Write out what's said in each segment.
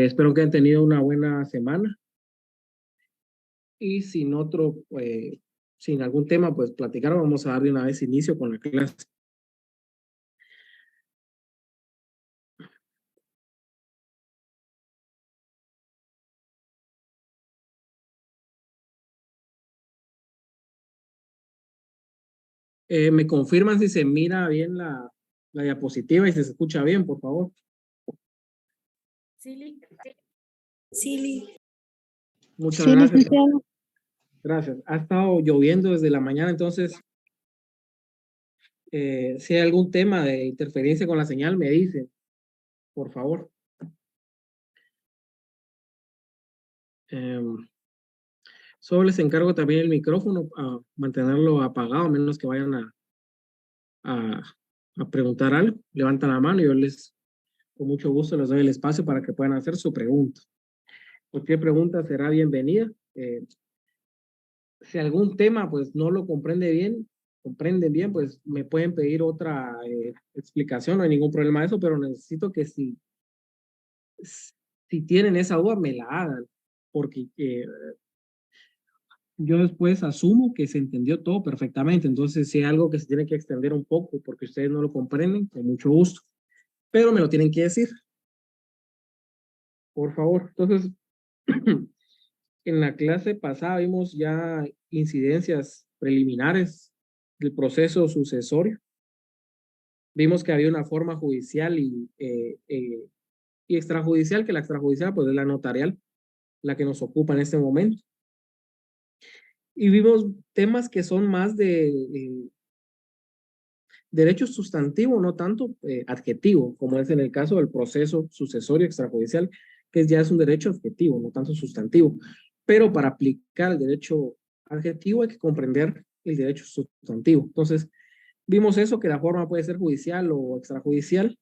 Espero que hayan tenido una buena semana y sin algún tema, pues platicar, vamos a dar de una vez inicio con la clase. ¿Me confirman si se mira bien la diapositiva y si se escucha bien, por favor? Sí, Muchas gracias. licenciado. Gracias. Ha estado lloviendo desde la mañana, entonces, si hay algún tema de interferencia con la señal, me dicen, por favor. Solo les encargo también el micrófono a mantenerlo apagado, a menos que vayan a, a preguntar algo. Levantan la mano y yo con mucho gusto les doy el espacio para que puedan hacer su pregunta. Cualquier pregunta será bienvenida. Si algún tema pues no lo comprenden bien, pues me pueden pedir otra explicación, no hay ningún problema de eso, pero necesito que si tienen esa duda, me la hagan, porque yo después asumo que se entendió todo perfectamente, entonces si hay algo que se tiene que extender un poco porque ustedes no lo comprenden, con mucho gusto, pero me lo tienen que decir, por favor. Entonces, en la clase pasada vimos ya incidencias preliminares del proceso sucesorio. Vimos que había una forma judicial y extrajudicial, que la extrajudicial pues es la notarial, la que nos ocupa en este momento. Y vimos temas que son más de derecho sustantivo, no tanto adjetivo, como es en el caso del proceso sucesorio extrajudicial, que ya es un derecho adjetivo, no tanto sustantivo. Pero para aplicar el derecho adjetivo hay que comprender el derecho sustantivo. Entonces, vimos eso, que la forma puede ser judicial o extrajudicial.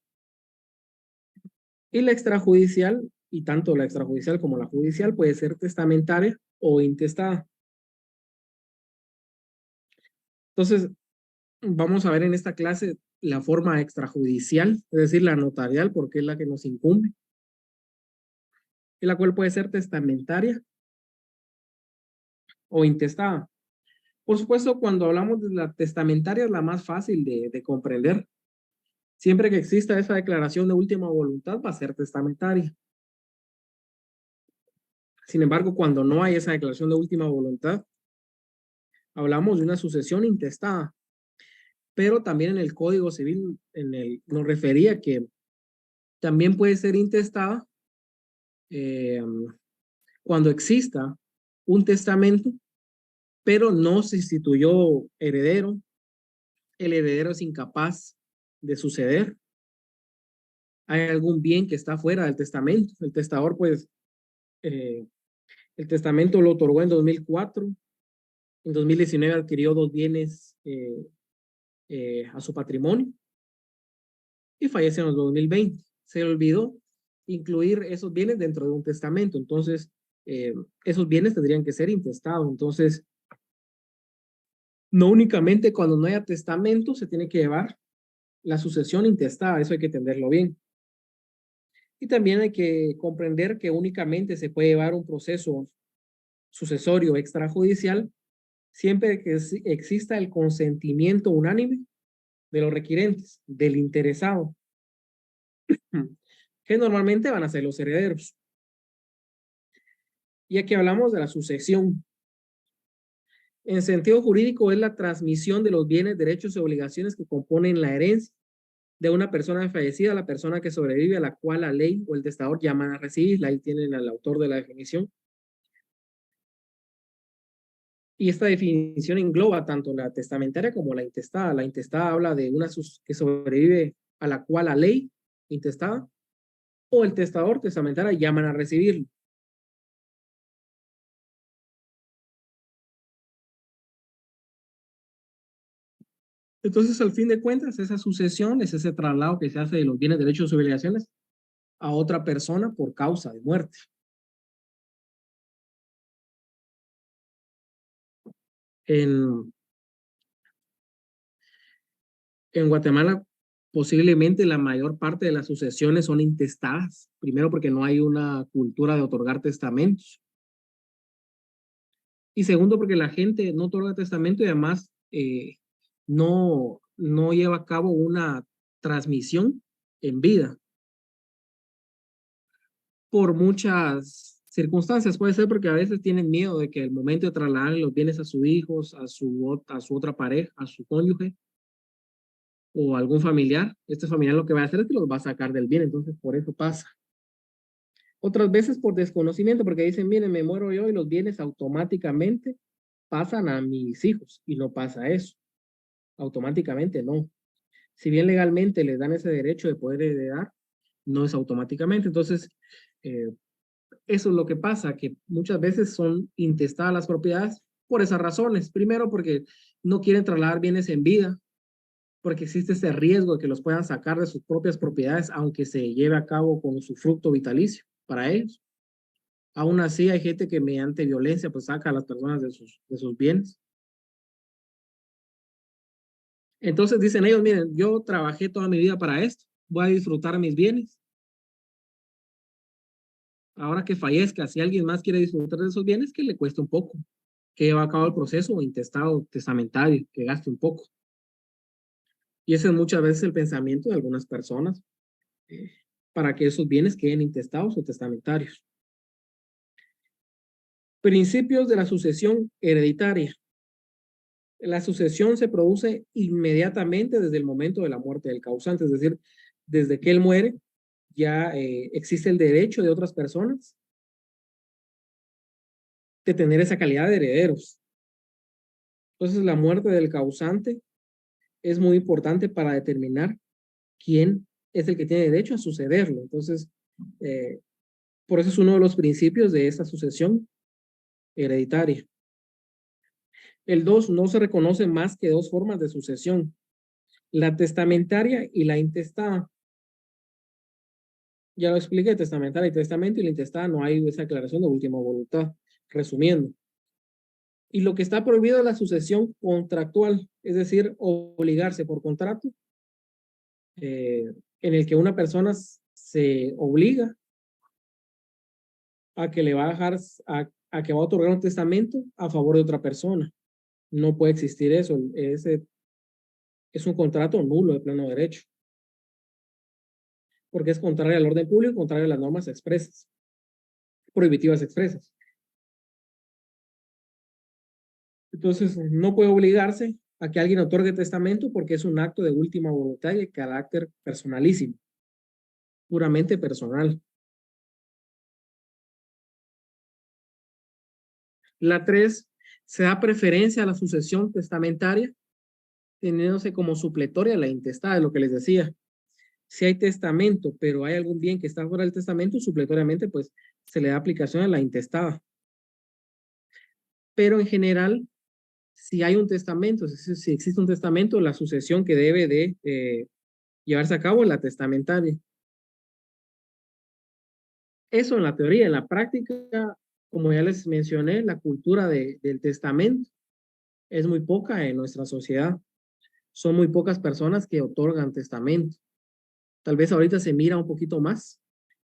Y la extrajudicial, y tanto la extrajudicial como la judicial, puede ser testamentaria o intestada. Entonces, vamos a ver en esta clase la forma extrajudicial, es decir, la notarial, porque es la que nos incumbe, y la cual puede ser testamentaria o intestada. Por supuesto, cuando hablamos de la testamentaria es la más fácil de comprender. Siempre que exista esa declaración de última voluntad va a ser testamentaria. Sin embargo, cuando no hay esa declaración de última voluntad, hablamos de una sucesión intestada. Pero también en el Código Civil nos refería que también puede ser intestada cuando exista un testamento, pero no se instituyó heredero, el heredero es incapaz de suceder, hay algún bien que está fuera del testamento, el testador pues, el testamento lo otorgó en 2004, en 2019 adquirió 2 bienes a su patrimonio y fallece en el 2020. Se le olvidó incluir esos bienes dentro de un testamento, entonces esos bienes tendrían que ser intestados. Entonces, no únicamente cuando no haya testamento se tiene que llevar la sucesión intestada, eso hay que entenderlo bien. Y también hay que comprender que únicamente se puede llevar un proceso sucesorio extrajudicial siempre que exista el consentimiento unánime de los requirentes, del interesado, que normalmente van a ser los herederos. Y aquí hablamos de la sucesión. En sentido jurídico es la transmisión de los bienes, derechos y obligaciones que componen la herencia de una persona fallecida a la persona que sobrevive, a la cual la ley o el testador llaman a recibir. Ahí tienen al autor de la definición. Y esta definición engloba tanto la testamentaria como la intestada. La intestada habla de una que sobrevive a la cual la ley intestada o el testador testamentaria llaman a recibirlo. Entonces, al fin de cuentas, esa sucesión es ese traslado que se hace de los bienes, derechos y obligaciones a otra persona por causa de muerte. En Guatemala Posiblemente la mayor parte de las sucesiones son intestadas. Primero porque no hay una cultura de otorgar testamentos. Y segundo porque la gente no otorga testamento y además no lleva a cabo una transmisión en vida. Por muchas circunstancias. Puede ser porque a veces tienen miedo de que el momento de trasladar los bienes a sus hijos, a su otra pareja, a su cónyuge o algún familiar, este familiar lo que va a hacer es que los va a sacar del bien, entonces por eso pasa. Otras veces por desconocimiento, porque dicen, miren, me muero yo y los bienes automáticamente pasan a mis hijos, y no pasa eso. Automáticamente no. Si bien legalmente les dan ese derecho de poder heredar, no es automáticamente. Entonces, eso es lo que pasa, que muchas veces son intestadas las propiedades por esas razones. Primero, porque no quieren trasladar bienes en vida, porque existe ese riesgo de que los puedan sacar de sus propias propiedades, aunque se lleve a cabo con su fruto vitalicio para ellos. Aún así, hay gente que mediante violencia pues saca a las personas de sus bienes. Entonces dicen ellos, miren, yo trabajé toda mi vida para esto, voy a disfrutar mis bienes. Ahora que fallezca, si alguien más quiere disfrutar de esos bienes, que le cueste un poco, que lleve a cabo el proceso intestado, testamentario, que gaste un poco. Y ese es muchas veces el pensamiento de algunas personas para que esos bienes queden intestados o testamentarios. Principios de la sucesión hereditaria. La sucesión se produce inmediatamente desde el momento de la muerte del causante, es decir, desde que él muere, ya existe el derecho de otras personas de tener esa calidad de herederos. Entonces, la muerte del causante es muy importante para determinar quién es el que tiene derecho a sucederlo. Entonces, por eso es uno de los principios de esta sucesión hereditaria. El 2, no se reconocen más que dos formas de sucesión, la testamentaria y la intestada. Ya lo expliqué, testamentaria y testamento, y la intestada no hay esa aclaración de última voluntad, resumiendo. Y lo que está prohibido es la sucesión contractual, es decir, obligarse por contrato, en el que una persona se obliga a que le va a dejar, a que va a otorgar un testamento a favor de otra persona. No puede existir eso. Ese es un contrato nulo de pleno derecho, porque es contrario al orden público, contrario a las normas expresas, prohibitivas expresas. Entonces, no puede obligarse a que alguien otorgue testamento porque es un acto de última voluntad y de carácter personalísimo, puramente personal. La 3, se da preferencia a la sucesión testamentaria, teniéndose como supletoria la intestada, es lo que les decía. Si hay testamento, pero hay algún bien que está fuera del testamento, supletoriamente, pues se le da aplicación a la intestada. Pero en general, si hay un testamento, si existe un testamento, la sucesión que debe de llevarse a cabo es la testamentaria. Eso en la teoría. En la práctica, como ya les mencioné, la cultura del testamento es muy poca en nuestra sociedad. Son muy pocas personas que otorgan testamento. Tal vez ahorita se mira un poquito más,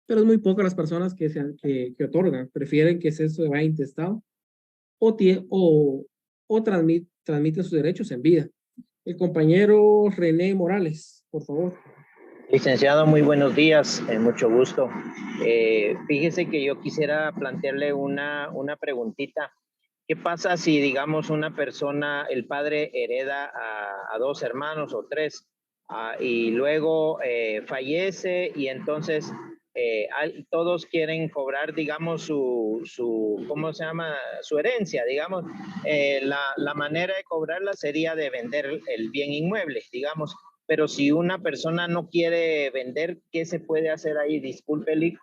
pero es muy pocas las personas que otorgan. Prefieren que eso se vaya intestado o transmiten sus derechos en vida. El compañero René Morales, por favor. Licenciado, muy buenos días, mucho gusto. Fíjese que yo quisiera plantearle una preguntita. ¿Qué pasa si, digamos, una persona, el padre hereda a dos hermanos o tres, y luego fallece y entonces todos quieren cobrar, digamos, ¿cómo se llama? Su herencia, digamos. La manera de cobrarla sería de vender el bien inmueble, digamos. Pero si una persona no quiere vender, ¿qué se puede hacer ahí? Disculpe, Lick.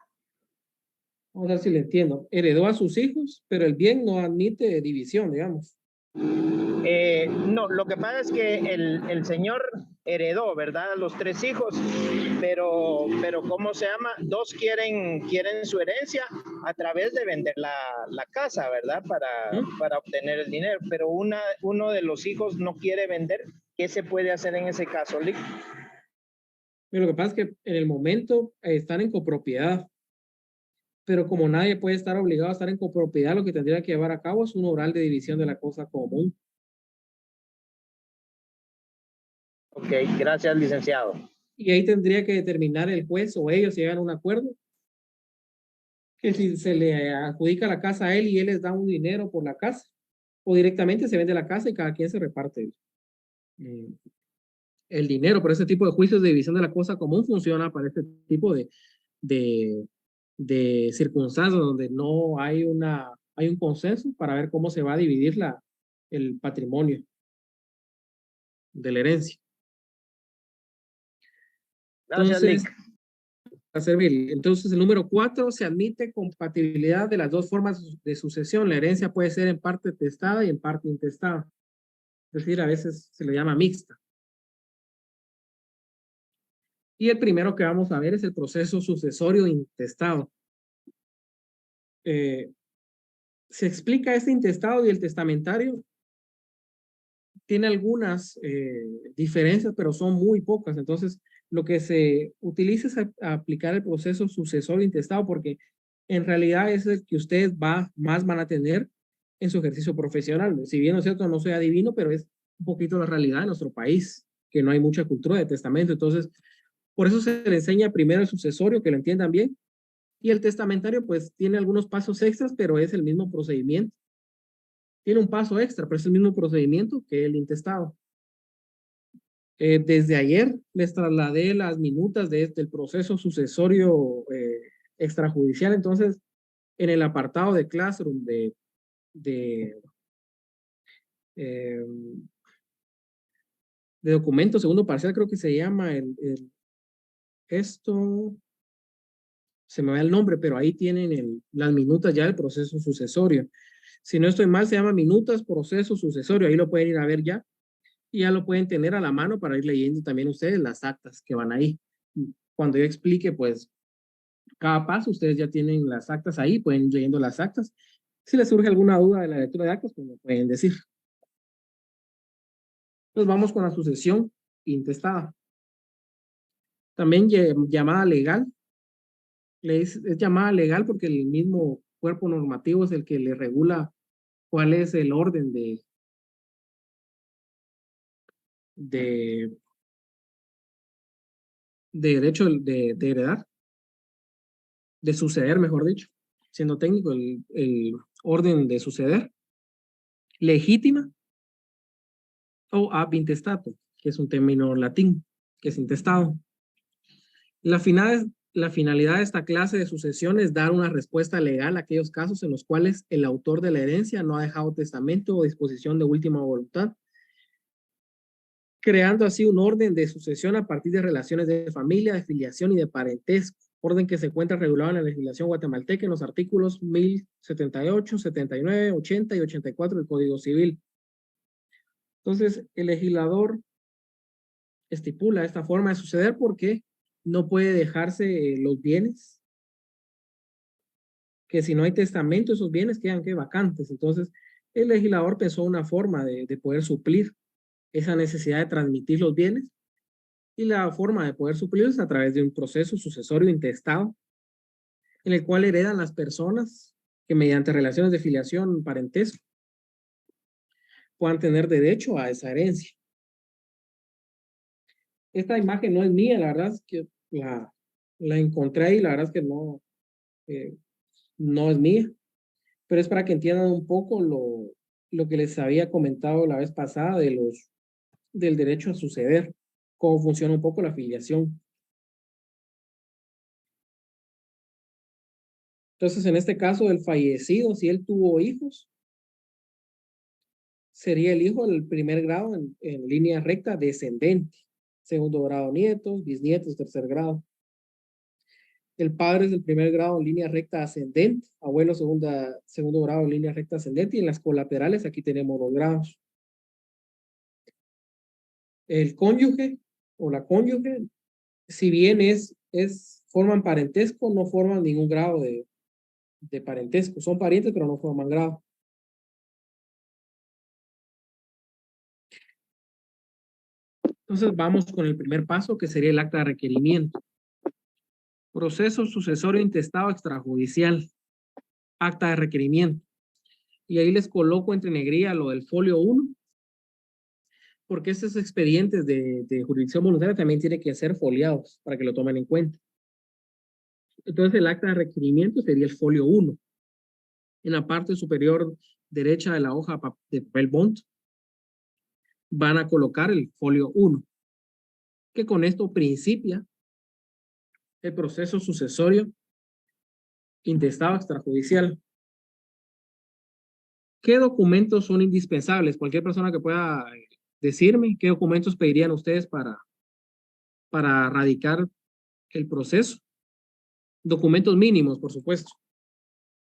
Vamos a ver si le entiendo. Heredó a sus hijos, pero el bien no admite división, digamos. No, lo que pasa es que el señor heredó, ¿verdad? Los tres hijos, pero ¿cómo se llama? Dos quieren su herencia a través de vender la casa, ¿verdad? Para obtener el dinero, pero uno de los hijos no quiere vender. ¿Qué se puede hacer en ese caso, Lick? Pero lo que pasa es que en el momento están en copropiedad, pero como nadie puede estar obligado a estar en copropiedad, lo que tendría que llevar a cabo es un oral de división de la cosa común. Ok, gracias, licenciado. Y ahí tendría que determinar el juez o ellos si llegan a un acuerdo, que si se le adjudica la casa a él y él les da un dinero por la casa, o directamente se vende la casa y cada quien se reparte eh, el dinero. Pero ese tipo de juicios de división de la cosa común funciona para este tipo de, de circunstancias donde no hay hay un consenso para ver cómo se va a dividir el patrimonio de la herencia. Gracias, Lick. Entonces, el número 4, se admite compatibilidad de las dos formas de sucesión. La herencia puede ser en parte testada y en parte intestada. Es decir, a veces se le llama mixta. Y el primero que vamos a ver es el proceso sucesorio intestado. Se explica este intestado y el testamentario. Tiene algunas diferencias, pero son muy pocas. Entonces, lo que se utiliza es aplicar el proceso sucesorio intestado, porque en realidad es el que ustedes más van a tener en su ejercicio profesional. Si bien, ¿no es cierto?, no soy adivino, pero es un poquito la realidad de nuestro país, que no hay mucha cultura de testamento. Entonces, por eso se le enseña primero el sucesorio, que lo entiendan bien, y el testamentario, pues, tiene algunos pasos extras, pero es el mismo procedimiento. Tiene un paso extra, pero es el mismo procedimiento que el intestado. Desde ayer les trasladé las minutas del proceso sucesorio extrajudicial. Entonces, en el apartado de Classroom de, eh, de documento segundo parcial, creo que se llama esto, se me va el nombre, pero ahí tienen las minutas ya del proceso sucesorio. Si no estoy mal, se llama minutas proceso sucesorio. Ahí lo pueden ir a ver ya. Y ya lo pueden tener a la mano para ir leyendo también ustedes las actas que van ahí. Cuando yo explique, pues, cada paso, ustedes ya tienen las actas ahí, pueden ir leyendo las actas. Si les surge alguna duda de la lectura de actas, pues me pueden decir. Entonces vamos con la sucesión intestada. También llamada legal. Es llamada legal porque el mismo cuerpo normativo es el que le regula cuál es el orden de derecho de heredar, de suceder, mejor dicho, siendo técnico, el orden de suceder, legítima o ab intestato, que es un término latín, que es intestado. La finalidad de esta clase de sucesión es dar una respuesta legal a aquellos casos en los cuales el autor de la herencia no ha dejado testamento o disposición de última voluntad, creando así un orden de sucesión a partir de relaciones de familia, de filiación y de parentesco, orden que se encuentra regulado en la legislación guatemalteca en los artículos 1078, 79, 80 y 84 del Código Civil. Entonces, el legislador estipula esta forma de suceder porque no puede dejarse los bienes, que si no hay testamento, esos bienes quedan vacantes. Entonces, el legislador pensó una forma de poder suplir esa necesidad de transmitir los bienes, y la forma de poder suplirlos es a través de un proceso sucesorio intestado, en el cual heredan las personas que mediante relaciones de filiación, parentesco, puedan tener derecho a esa herencia. Esta imagen no es mía, la verdad es que la encontré y la verdad es que no es mía, pero es para que entiendan un poco lo que les había comentado la vez pasada del derecho a suceder, cómo funciona un poco la filiación. Entonces, en este caso del fallecido, si él tuvo hijos, sería el hijo del primer grado en línea recta descendente, segundo grado nietos, bisnietos, tercer grado. El padre es del primer grado en línea recta ascendente, abuelo segundo grado en línea recta ascendente, y en las colaterales aquí tenemos los grados. El cónyuge o la cónyuge, si bien forman parentesco, no forman ningún grado de parentesco. Son parientes, pero no forman grado. Entonces vamos con el primer paso, que sería el acta de requerimiento. Proceso sucesorio intestado extrajudicial. Acta de requerimiento. Y ahí les coloco entre negrilla lo del folio 1, porque estos expedientes de jurisdicción voluntaria también tienen que ser foliados para que lo tomen en cuenta. Entonces el acta de requerimiento sería el folio 1. En la parte superior derecha de la hoja de papel bond van a colocar el folio 1, que con esto principia el proceso sucesorio intestado extrajudicial. ¿Qué documentos son indispensables? Cualquier persona que pueda decirme qué documentos pedirían ustedes para radicar el proceso. Documentos mínimos, por supuesto.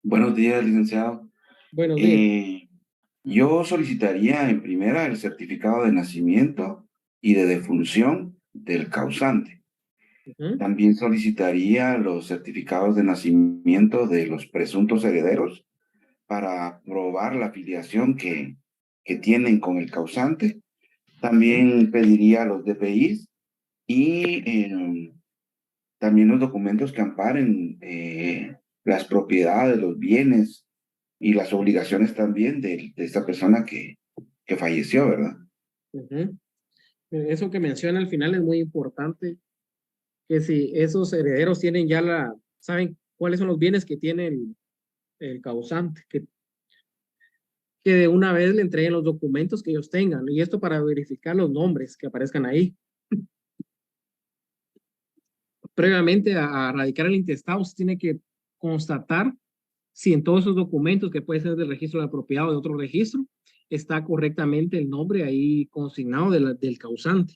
Buenos días, licenciado. Buenos días. Yo solicitaría en primera el certificado de nacimiento y de defunción del causante. También solicitaría los certificados de nacimiento de los presuntos herederos para probar la afiliación que tienen con el causante. También pediría los DPIs y también los documentos que amparen las propiedades, los bienes y las obligaciones también de esta persona que falleció, ¿verdad? Eso que menciona al final es muy importante, que si esos herederos tienen ya saben cuáles son los bienes que tiene el causante, que de una vez le entreguen los documentos que ellos tengan, y esto para verificar los nombres que aparezcan ahí. Previamente a radicar el intestado, se tiene que constatar si en todos esos documentos, que puede ser del registro de la propiedad o de otro registro, está correctamente el nombre ahí consignado del causante,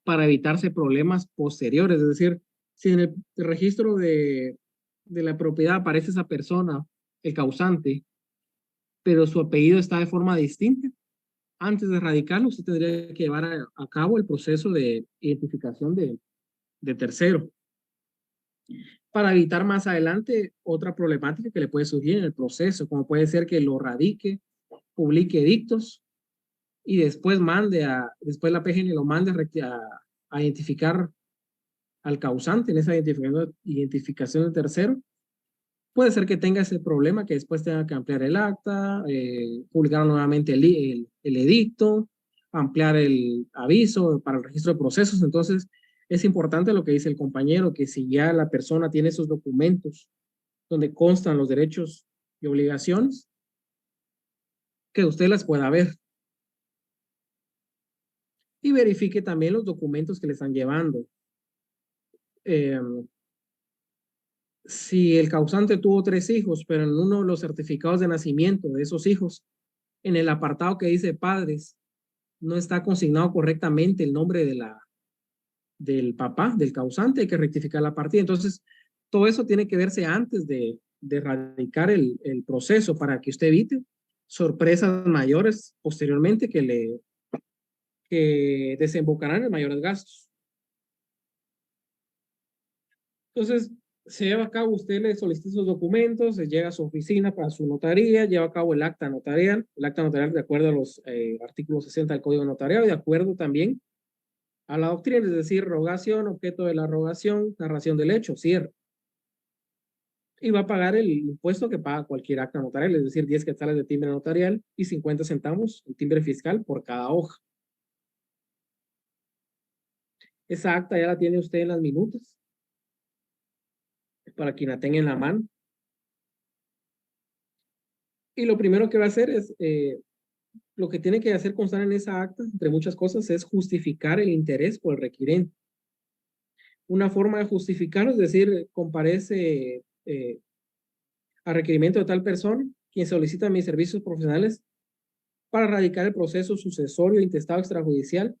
para evitarse problemas posteriores. Es decir, si en el registro de la propiedad aparece esa persona, el causante, pero su apellido está de forma distinta, antes de radicarlo, usted tendría que llevar a cabo el proceso de identificación de tercero, para evitar más adelante otra problemática que le puede surgir en el proceso, como puede ser que lo radique, publique edictos y después después la PGN lo mande a identificar al causante en esa identificación de tercero. Puede ser que tenga ese problema, que después tenga que ampliar el acta, publicar nuevamente el edicto, ampliar el aviso para el registro de procesos. Entonces, es importante lo que dice el compañero, que si ya la persona tiene esos documentos donde constan los derechos y obligaciones, que usted las pueda ver. Y verifique también los documentos que le están llevando. Si el causante tuvo 3 hijos, pero en uno de los certificados de nacimiento de esos hijos, en el apartado que dice padres, no está consignado correctamente el nombre del papá, del causante, hay que rectificar la partida. Entonces, todo eso tiene que verse antes de radicar el proceso, para que usted evite sorpresas mayores posteriormente que desembocarán en mayores gastos. Entonces, se lleva a cabo, usted le solicita esos documentos, se llega a su oficina para su notaría, lleva a cabo el acta notarial de acuerdo a los artículos 60 del Código Notarial, y de acuerdo también a la doctrina, es decir, rogación, objeto de la rogación, narración del hecho, cierre. Y va a pagar el impuesto que paga cualquier acta notarial, es decir, 10 quetzales de timbre notarial y 50 centavos el timbre fiscal por cada hoja. Esa acta ya la tiene usted en las minutas, para quien la tenga en la mano. Y lo primero que va a hacer es, lo que tiene que hacer constar en esa acta, entre muchas cosas, es justificar el interés por el requirente. Una forma de justificarlo es decir, comparece a requerimiento de tal persona, quien solicita mis servicios profesionales para radicar el proceso sucesorio intestado extrajudicial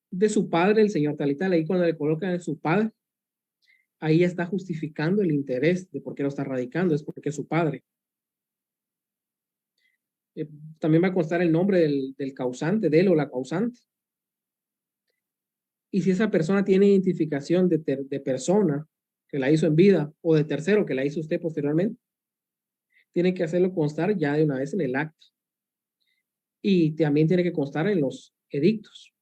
de su padre, el señor tal y tal. Ahí cuando le colocan a su padre, ahí está justificando el interés de por qué lo está radicando, es porque es su padre. También va a constar el nombre del causante, de él o la causante. Y si esa persona tiene identificación de persona que la hizo en vida, o de tercero que la hizo usted posteriormente, tiene que hacerlo constar ya de una vez en el acta. Y también tiene que constar en edictos.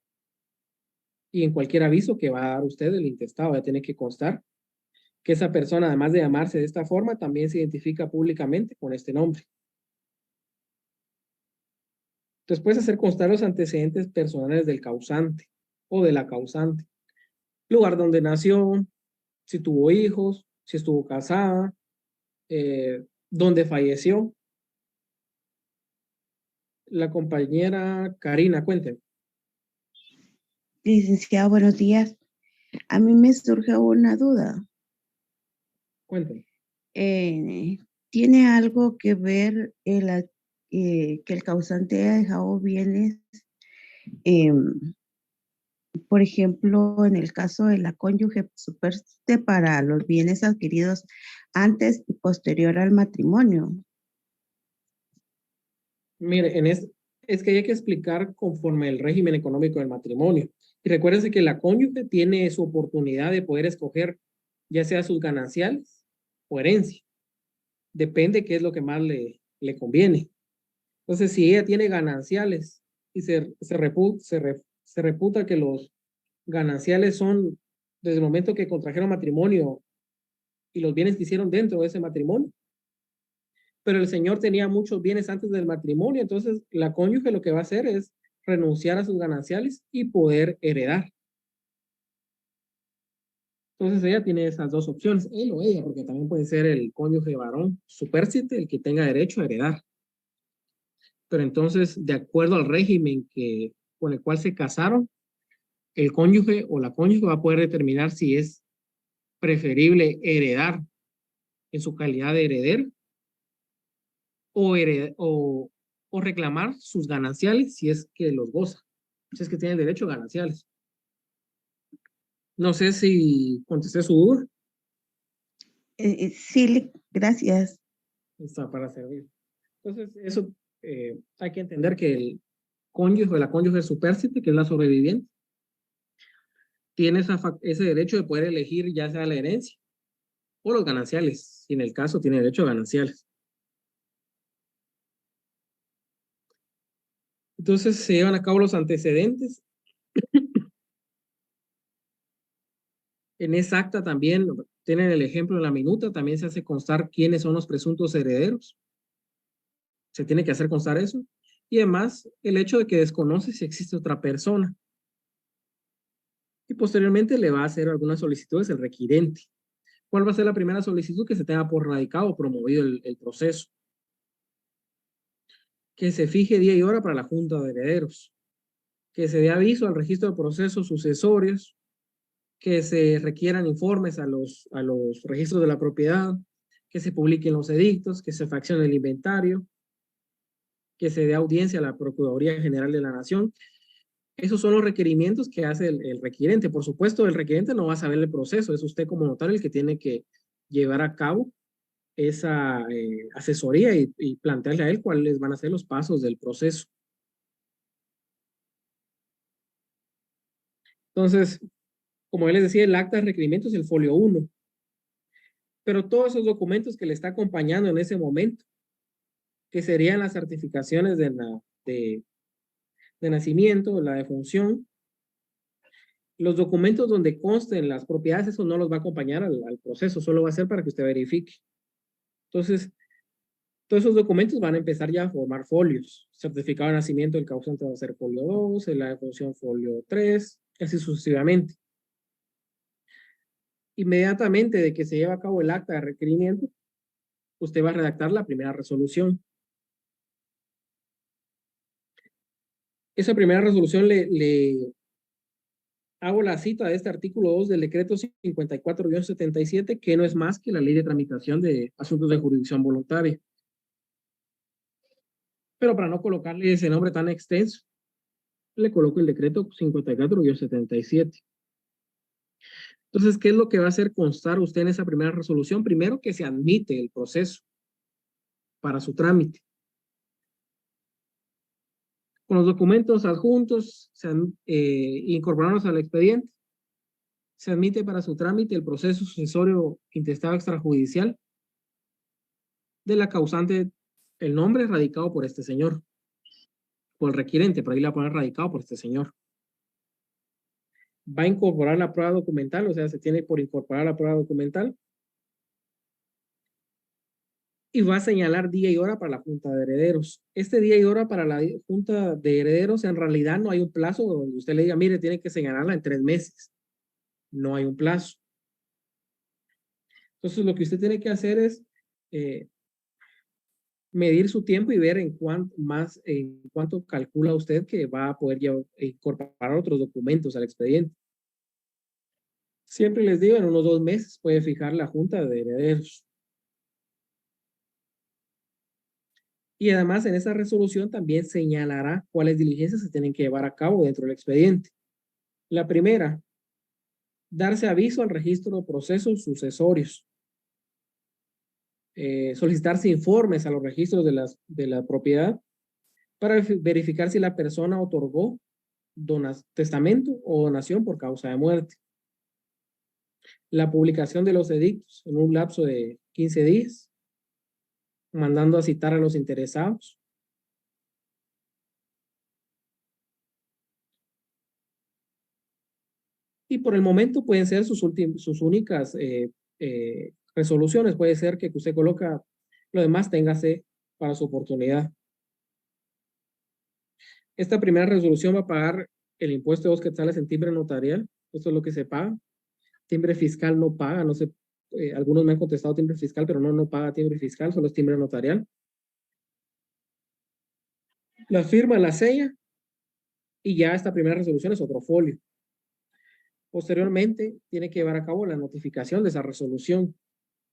Y en cualquier aviso que va a dar usted, el intestado va a tener que constar que esa persona, además de llamarse de esta forma, también se identifica públicamente con este nombre. Entonces puedes hacer constar los antecedentes personales del causante o de la causante. Lugar donde nació, si tuvo hijos, si estuvo casada, dónde falleció. La compañera Karina, cuénteme. Licenciado, buenos días. A mí me surge una duda. Cuénteme. ¿Tiene algo que ver que el causante haya dejado bienes, por ejemplo, en el caso de la cónyuge supérstite para los bienes adquiridos antes y posterior al matrimonio? Mire, es que hay que explicar conforme el régimen económico del matrimonio. Y recuérdense que la cónyuge tiene su oportunidad de poder escoger ya sea sus gananciales o herencia. Depende qué es lo que más le conviene. Entonces, si ella tiene gananciales y se reputa que los gananciales son desde el momento que contrajeron matrimonio y los bienes que hicieron dentro de ese matrimonio, pero el señor tenía muchos bienes antes del matrimonio, entonces la cónyuge lo que va a hacer es renunciar a sus gananciales y poder heredar. Entonces ella tiene esas dos opciones, él o ella, porque también puede ser el cónyuge varón supérstite el que tenga derecho a heredar. Pero entonces, de acuerdo al régimen con el cual se casaron, el cónyuge o la cónyuge va a poder determinar si es preferible heredar en su calidad de heredero o reclamar sus gananciales si es que los goza, si es que tiene derecho a gananciales. No sé si contesté su duda. Sí, gracias. Está para servir. Entonces, eso hay que entender que el cónyuge o la cónyuge supérstite, que es la sobreviviente, tiene ese derecho de poder elegir ya sea la herencia o los gananciales, si en el caso tiene derecho a gananciales. Entonces se llevan a cabo los antecedentes. En esa acta también tienen el ejemplo en la minuta, también se hace constar quiénes son los presuntos herederos. Se tiene que hacer constar eso. Y además el hecho de que desconoce si existe otra persona. Y posteriormente le va a hacer algunas solicitudes el requirente. ¿Cuál va a ser la primera solicitud? Que se tenga por radicado o promovido el proceso. Que se fije día y hora para la junta de herederos. Que se dé aviso al registro de procesos sucesorios. Que se requieran informes a los registros de la propiedad. Que se publiquen los edictos. Que se fraccione el inventario. Que se dé audiencia a la Procuraduría General de la Nación. Esos son los requerimientos que hace el requirente. Por supuesto, el requirente no va a saber el proceso. Es usted como notario el que tiene que llevar a cabo esa asesoría y plantearle a él cuáles van a ser los pasos del proceso. Entonces, como él les decía, el acta de requerimiento es el folio 1. Pero todos esos documentos que le está acompañando en ese momento, que serían las certificaciones de nacimiento, la defunción, los documentos donde consten las propiedades, eso no los va a acompañar al proceso, solo va a ser para que usted verifique. Entonces, todos esos documentos van a empezar ya a formar folios. Certificado de nacimiento del causante va a ser folio 2, la defunción folio 3, así sucesivamente. Inmediatamente de que se lleve a cabo el acta de requerimiento, usted va a redactar la primera resolución. Esa primera resolución le hago la cita de este artículo 2 del decreto 54-77, que no es más que la ley de tramitación de asuntos de jurisdicción voluntaria. Pero para no colocarle ese nombre tan extenso, le coloco el decreto 54-77. Entonces, ¿qué es lo que va a hacer constar usted en esa primera resolución? Primero, que se admite el proceso para su trámite. Con los documentos adjuntos, incorporados al expediente, se admite para su trámite el proceso sucesorio intestado extrajudicial de la causante, el nombre radicado por este señor. por el requirente, por ahí la va a poner radicado por este señor. Va a incorporar la prueba documental, o sea, se tiene por incorporar la prueba documental. Y va a señalar día y hora para la Junta de Herederos. Este día y hora para la Junta de Herederos, en realidad no hay un plazo donde usted le diga, mire, tiene que señalarla en 3 meses. No hay un plazo. Entonces, lo que usted tiene que hacer es medir su tiempo y ver en cuánto calcula usted que va a poder incorporar otros documentos al expediente. Siempre les digo, en unos 2 meses puede fijar la Junta de Herederos. Y además, en esa resolución también señalará cuáles diligencias se tienen que llevar a cabo dentro del expediente. La primera, darse aviso al registro de procesos sucesorios. Solicitarse informes a los registros de la propiedad para verificar si la persona otorgó testamento o donación por causa de muerte. La publicación de los edictos en un lapso de 15 días, mandando a citar a los interesados. Y por el momento pueden ser sus únicas resoluciones. Puede ser que usted coloca lo demás, téngase para su oportunidad. Esta primera resolución va a pagar el impuesto de 2 quetzales en timbre notarial. Esto es lo que se paga. Timbre fiscal no paga. No sé, algunos me han contestado timbre fiscal, pero no paga timbre fiscal, solo es timbre notarial. La firma, la sella, y ya esta primera resolución es otro folio. Posteriormente, tiene que llevar a cabo la notificación de esa resolución.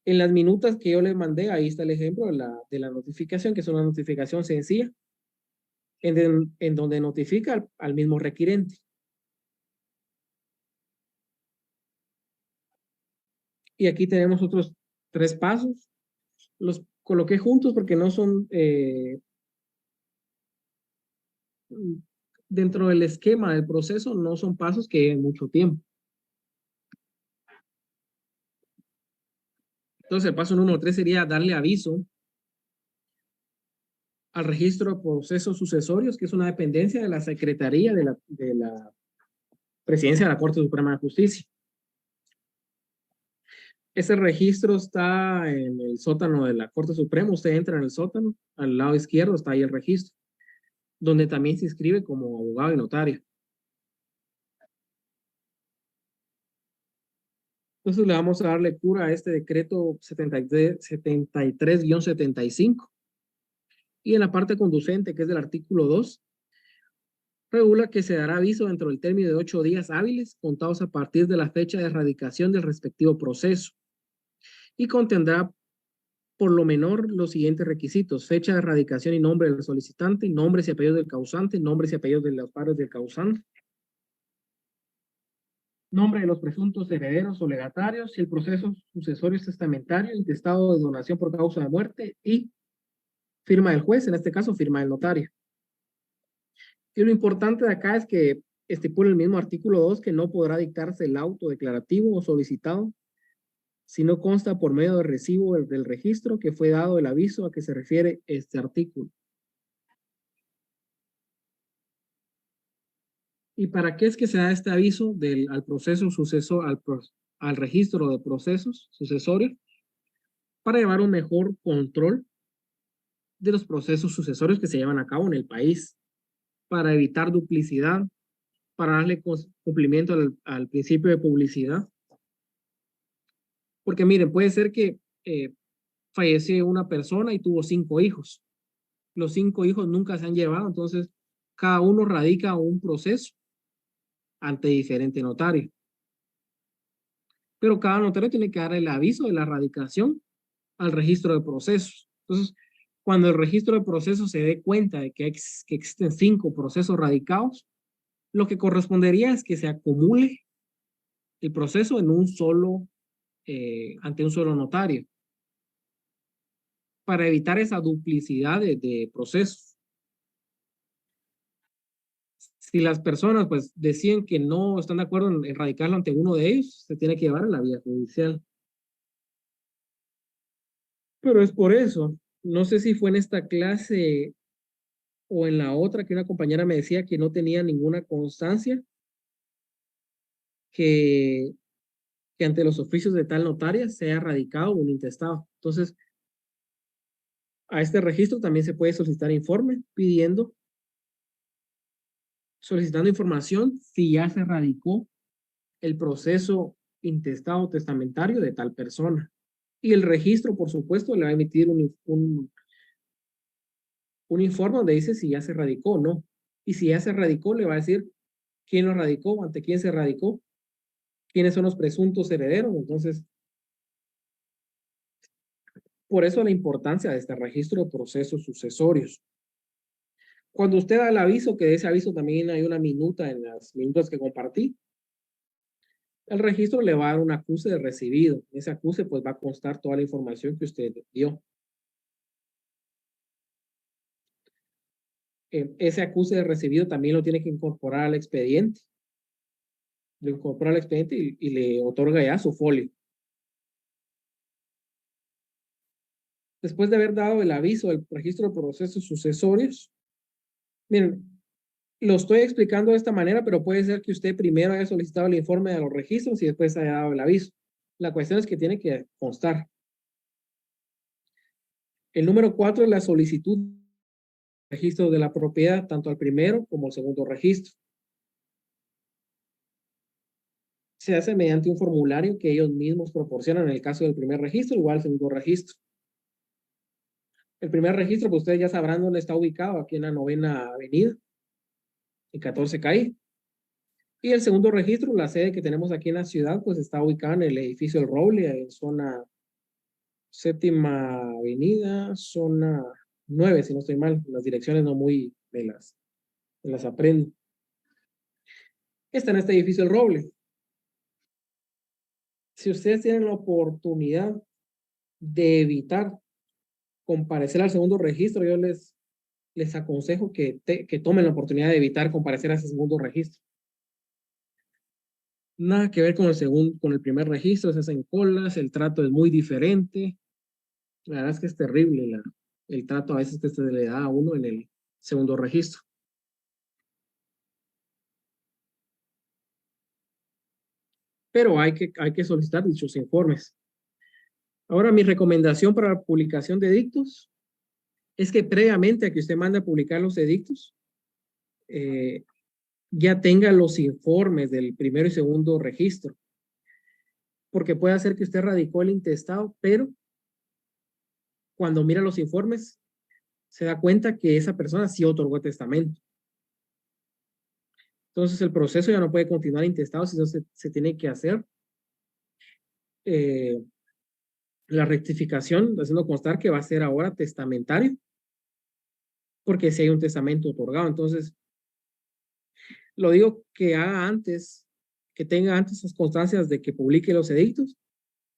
En las minutas que yo les mandé, ahí está el ejemplo de la notificación, que es una notificación sencilla, en donde notifica al mismo requirente. Y aquí tenemos otros 3 pasos. Los coloqué juntos porque no son dentro del esquema del proceso, no son pasos que lleven mucho tiempo. Entonces, el paso número 3 sería darle aviso al registro de procesos sucesorios, que es una dependencia de la Secretaría de la Presidencia de la Corte Suprema de Justicia. Ese registro está en el sótano de la Corte Suprema. Usted entra en el sótano, al lado izquierdo está ahí el registro, donde también se inscribe como abogado y notario. Entonces le vamos a dar lectura a este decreto 73-75. Y en la parte conducente, que es del artículo 2, regula que se dará aviso dentro del término de 8 días hábiles, contados a partir de la fecha de erradicación del respectivo proceso. Y contendrá por lo menor los siguientes requisitos: fecha de erradicación y nombre del solicitante, nombres y apellidos del causante, nombres y apellidos de los padres del causante, nombre de los presuntos herederos o legatarios, si el proceso sucesorio es testamentario, intestado de donación por causa de muerte, y firma del juez, en este caso firma del notario. Y lo importante de acá es que estipula el mismo artículo 2 que no podrá dictarse el auto declarativo o solicitado si no consta por medio de recibo del registro que fue dado el aviso a que se refiere este artículo. ¿Y para qué es que se da este aviso al proceso sucesor, al registro de procesos sucesorios? Para llevar un mejor control de los procesos sucesorios que se llevan a cabo en el país, para evitar duplicidad, para darle cumplimiento al principio de publicidad. Porque miren, puede ser que fallece una persona y tuvo 5 hijos. Los 5 hijos nunca se han llevado, entonces cada uno radica un proceso ante diferente notario. Pero cada notario tiene que dar el aviso de la radicación al registro de procesos. Entonces, cuando el registro de procesos se dé cuenta de que existen 5 procesos radicados, lo que correspondería es que se acumule el proceso en ante un solo notario, para evitar esa duplicidad de procesos. Si las personas pues deciden que no están de acuerdo en radicarlo ante uno de ellos, se tiene que llevar a la vía judicial. Pero es por eso, no sé si fue en esta clase O en la otra, que una compañera me decía que no tenía ninguna constancia que ante los oficios de tal notaria sea radicado un intestado. Entonces, a este registro también se puede solicitar informe solicitando información si ya se radicó el proceso intestado testamentario de tal persona. Y el registro, por supuesto, le va a emitir un informe donde dice si ya se radicó o no. Y si ya se radicó, le va a decir quién lo radicó, ante quién se radicó, quiénes son los presuntos herederos. Entonces, por eso la importancia de este registro de procesos sucesorios. Cuando usted da el aviso, que de ese aviso también hay una minuta en las minutas que compartí, el registro le va a dar un acuse de recibido. Ese acuse pues va a constar toda la información que usted dio. Ese acuse de recibido también lo tiene que incorporar al expediente. Lo incorpora al expediente y le otorga ya su folio. Después de haber dado el aviso del registro de procesos sucesorios, miren, lo estoy explicando de esta manera, pero puede ser que usted primero haya solicitado el informe de los registros y después haya dado el aviso. La cuestión es que tiene que constar. El número 4 es la solicitud de registro de la propiedad, tanto al primero como al segundo registro. Se hace mediante un formulario que ellos mismos proporcionan en el caso del primer registro, igual al segundo registro. El primer registro, pues ustedes ya sabrán dónde está ubicado, aquí en la 9ª Avenida, en 14 calle. Y el segundo registro, la sede que tenemos aquí en la ciudad, pues está ubicada en el edificio El Roble, en zona 7ª Avenida, zona 9, si no estoy mal. Las direcciones no muy me las aprendo. Está en este edificio El Roble. Si ustedes tienen la oportunidad de evitar comparecer al segundo registro, yo les aconsejo que tomen la oportunidad de evitar comparecer a ese segundo registro. Nada que ver con el primer registro, se hacen colas, el trato es muy diferente. La verdad es que es terrible el trato a veces que se le da a uno en el segundo registro. Pero hay que solicitar dichos informes. Ahora, mi recomendación para la publicación de edictos es que previamente a que usted mande a publicar los edictos, ya tenga los informes del primero y segundo registro. Porque puede hacer que usted radicó el intestado, pero cuando mira los informes, se da cuenta que esa persona sí otorgó testamento. Entonces el proceso ya no puede continuar intestado, sino se tiene que hacer la rectificación, haciendo constar que va a ser ahora testamentario, porque si hay un testamento otorgado. Entonces, lo digo que haga antes, que tenga antes esas constancias de que publique los edictos.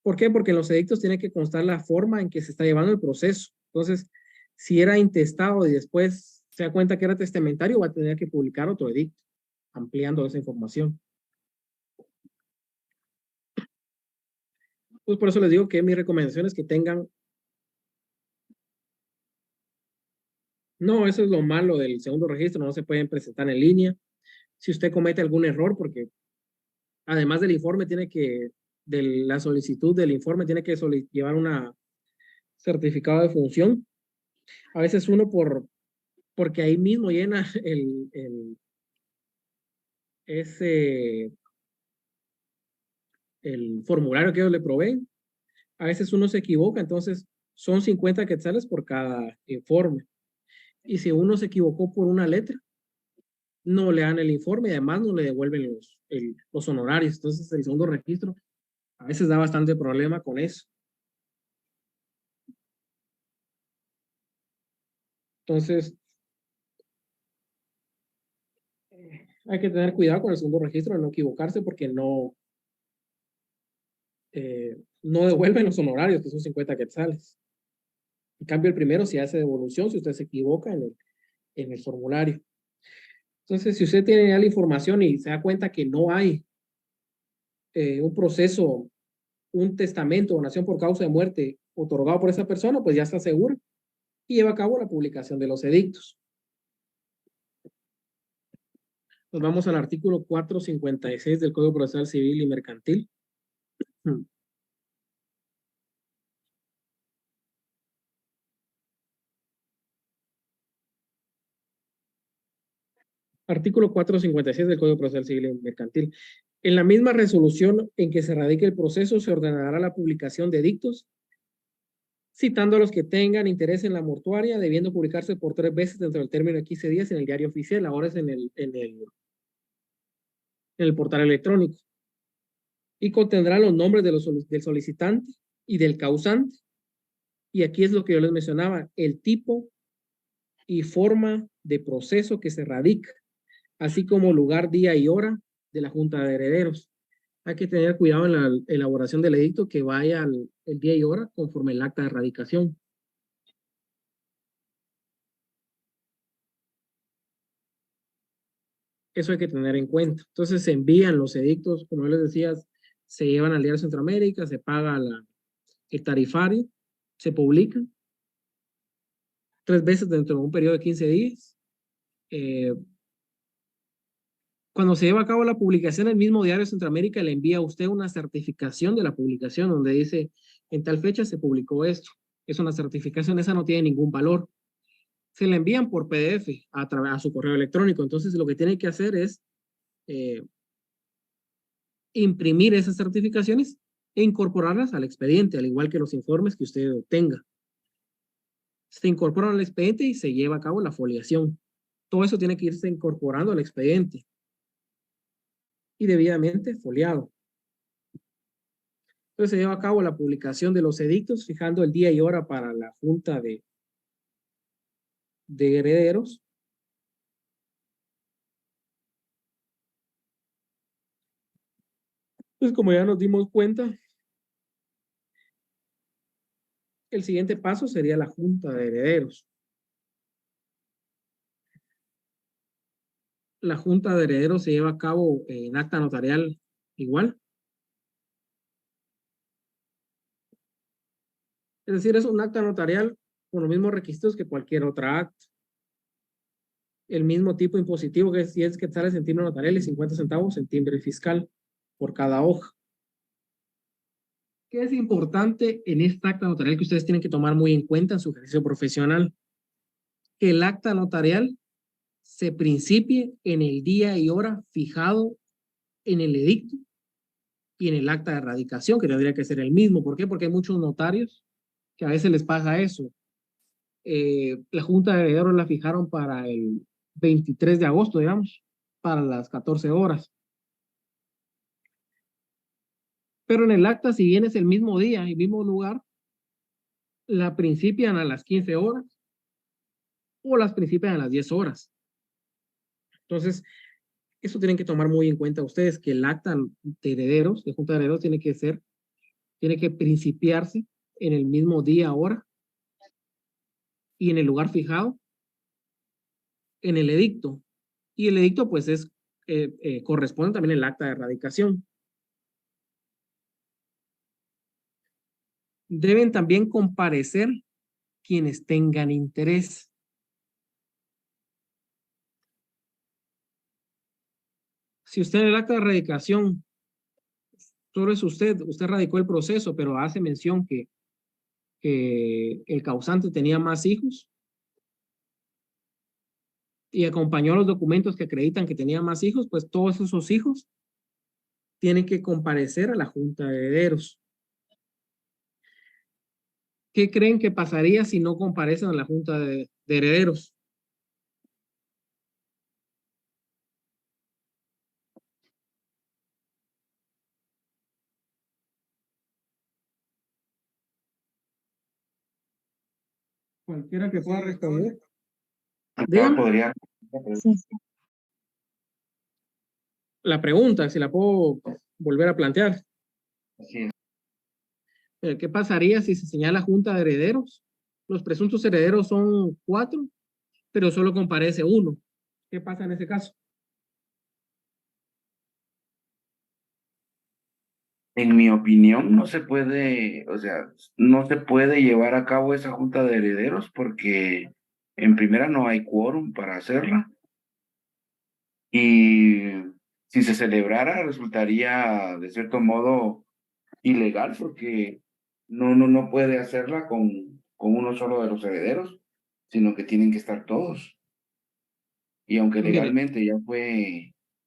¿Por qué? Porque en los edictos tiene que constar la forma en que se está llevando el proceso. Entonces, si era intestado y después se da cuenta que era testamentario, va a tener que publicar otro edicto, ampliando esa información. Pues por eso les digo que mi recomendación es que tengan... No, eso es lo malo del segundo registro, no se pueden presentar en línea. Si usted comete algún error, porque además del informe de la solicitud del informe, tiene que llevar un certificado de función. A veces uno porque ahí mismo llena el formulario que ellos le proveen. A veces uno se equivoca, entonces son 50 quetzales por cada informe. Y si uno se equivocó por una letra, no le dan el informe y además no le devuelven los honorarios. Entonces el segundo registro a veces da bastante problema con eso. Entonces, hay que tener cuidado con el segundo registro de no equivocarse porque no devuelven los honorarios, que son 50 quetzales. En cambio, el primero sí hace devolución si usted se equivoca en el formulario. Entonces, si usted tiene ya la información y se da cuenta que no hay un proceso, un testamento o donación por causa de muerte otorgado por esa persona, pues ya está seguro y lleva a cabo la publicación de los edictos. Nos vamos al artículo 456 del Código Procesal Civil y Mercantil. Artículo 456 del Código Procesal Civil y Mercantil. En la misma resolución en que se radique el proceso, se ordenará la publicación de edictos, citando a los que tengan interés en la mortuaria, debiendo publicarse por 3 veces dentro del término de 15 días en el diario oficial, ahora es en el portal electrónico. Y contendrá los nombres de del solicitante y del causante. Y aquí es lo que yo les mencionaba, el tipo y forma de proceso que se radica, así como lugar, día y hora de la Junta de Herederos. Hay que tener cuidado en la elaboración del edicto que vaya el día y hora conforme el acta de radicación. Eso hay que tener en cuenta. Entonces se envían los edictos, como yo les decía, se llevan al Diario Centroamérica, se paga el tarifario, se publican 3 veces dentro de un periodo de 15 días. Cuando se lleva a cabo la publicación, el mismo Diario Centroamérica le envía a usted una certificación de la publicación donde dice, en tal fecha se publicó esto. Es una certificación, esa no tiene ningún valor. Se la envían por PDF a su correo electrónico. Entonces lo que tiene que hacer es imprimir esas certificaciones e incorporarlas al expediente, al igual que los informes que usted obtenga. Se incorporan al expediente y se lleva a cabo la foliación. Todo eso tiene que irse incorporando al expediente y debidamente foliado. Entonces se lleva a cabo la publicación de los edictos, fijando el día y hora para la Junta de Herederos. Pues como ya nos dimos cuenta, el siguiente paso sería la Junta de Herederos. La Junta de Herederos se lleva a cabo en acta notarial igual. Es decir, es un acta notarial con los mismos requisitos que cualquier otra acta. El mismo tipo impositivo que si es quetzales en timbre notarial y 50 centavos en timbre fiscal por cada hoja. ¿Qué es importante en esta acta notarial que ustedes tienen que tomar muy en cuenta en su ejercicio profesional? Que el acta notarial se principie en el día y hora fijado en el edicto y en el acta de radicación, que tendría que ser el mismo. ¿Por qué? Porque hay muchos notarios que a veces les pasa eso. La Junta de Herederos la fijaron para el 23 de agosto, digamos, para las 14 horas. Pero en el acta, si bien es el mismo día y mismo lugar, la principian a las 15 horas o las principian a las 10 horas. Entonces, eso tienen que tomar muy en cuenta ustedes, que el acta de herederos, de Junta de Herederos, tiene que principiarse en el mismo día, hora y en el lugar fijado en el edicto. Y el edicto, pues, corresponde también al acta de radicación. Deben también comparecer quienes tengan interés. Si usted en el acta de radicación, solo es usted radicó el proceso, pero hace mención que el causante tenía más hijos y acompañó los documentos que acreditan que tenía más hijos, pues todos esos hijos tienen que comparecer a la Junta de Herederos. ¿Qué creen que pasaría si no comparecen a la Junta de Herederos? Cualquiera que pueda responder. Podría. La pregunta, si la puedo volver a plantear. Así es. ¿Qué pasaría si se señala Junta de Herederos? Los presuntos herederos son 4, pero solo comparece 1. ¿Qué pasa en ese caso? En mi opinión, no se puede, o sea, no se puede llevar a cabo esa Junta de Herederos porque en primera no hay quórum para hacerla. Y si se celebrara, resultaría de cierto modo ilegal porque no puede hacerla con uno solo de los herederos, sino que tienen que estar todos. Y aunque Mire, legalmente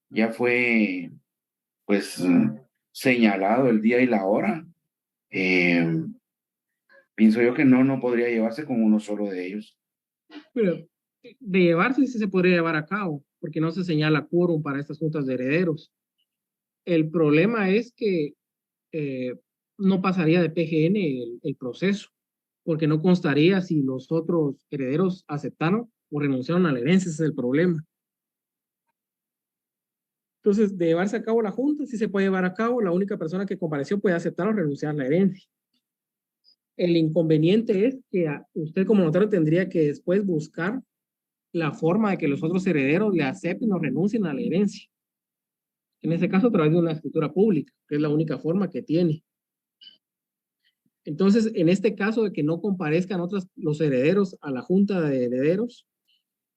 ya fue pues señalado el día y la hora, eh, pienso yo que no podría llevarse con uno solo de ellos. pero de llevarse sí se podría llevar a cabo, porque no se señala quórum para estas juntas de herederos. El problema es que eh, no pasaría de PGN el proceso, porque no constaría si los otros herederos aceptaron o renunciaron a la herencia, ese es el problema. Entonces, de llevarse a cabo la junta, sí se puede llevar a cabo, la única persona que compareció puede aceptar o renunciar a la herencia. El inconveniente es que usted como notario tendría que después buscar la forma de que los otros herederos le acepten o renuncien a la herencia. En ese caso, a través de una escritura pública, que es la única forma que tiene. Entonces, en este caso de que no comparezcan los herederos a la junta de herederos,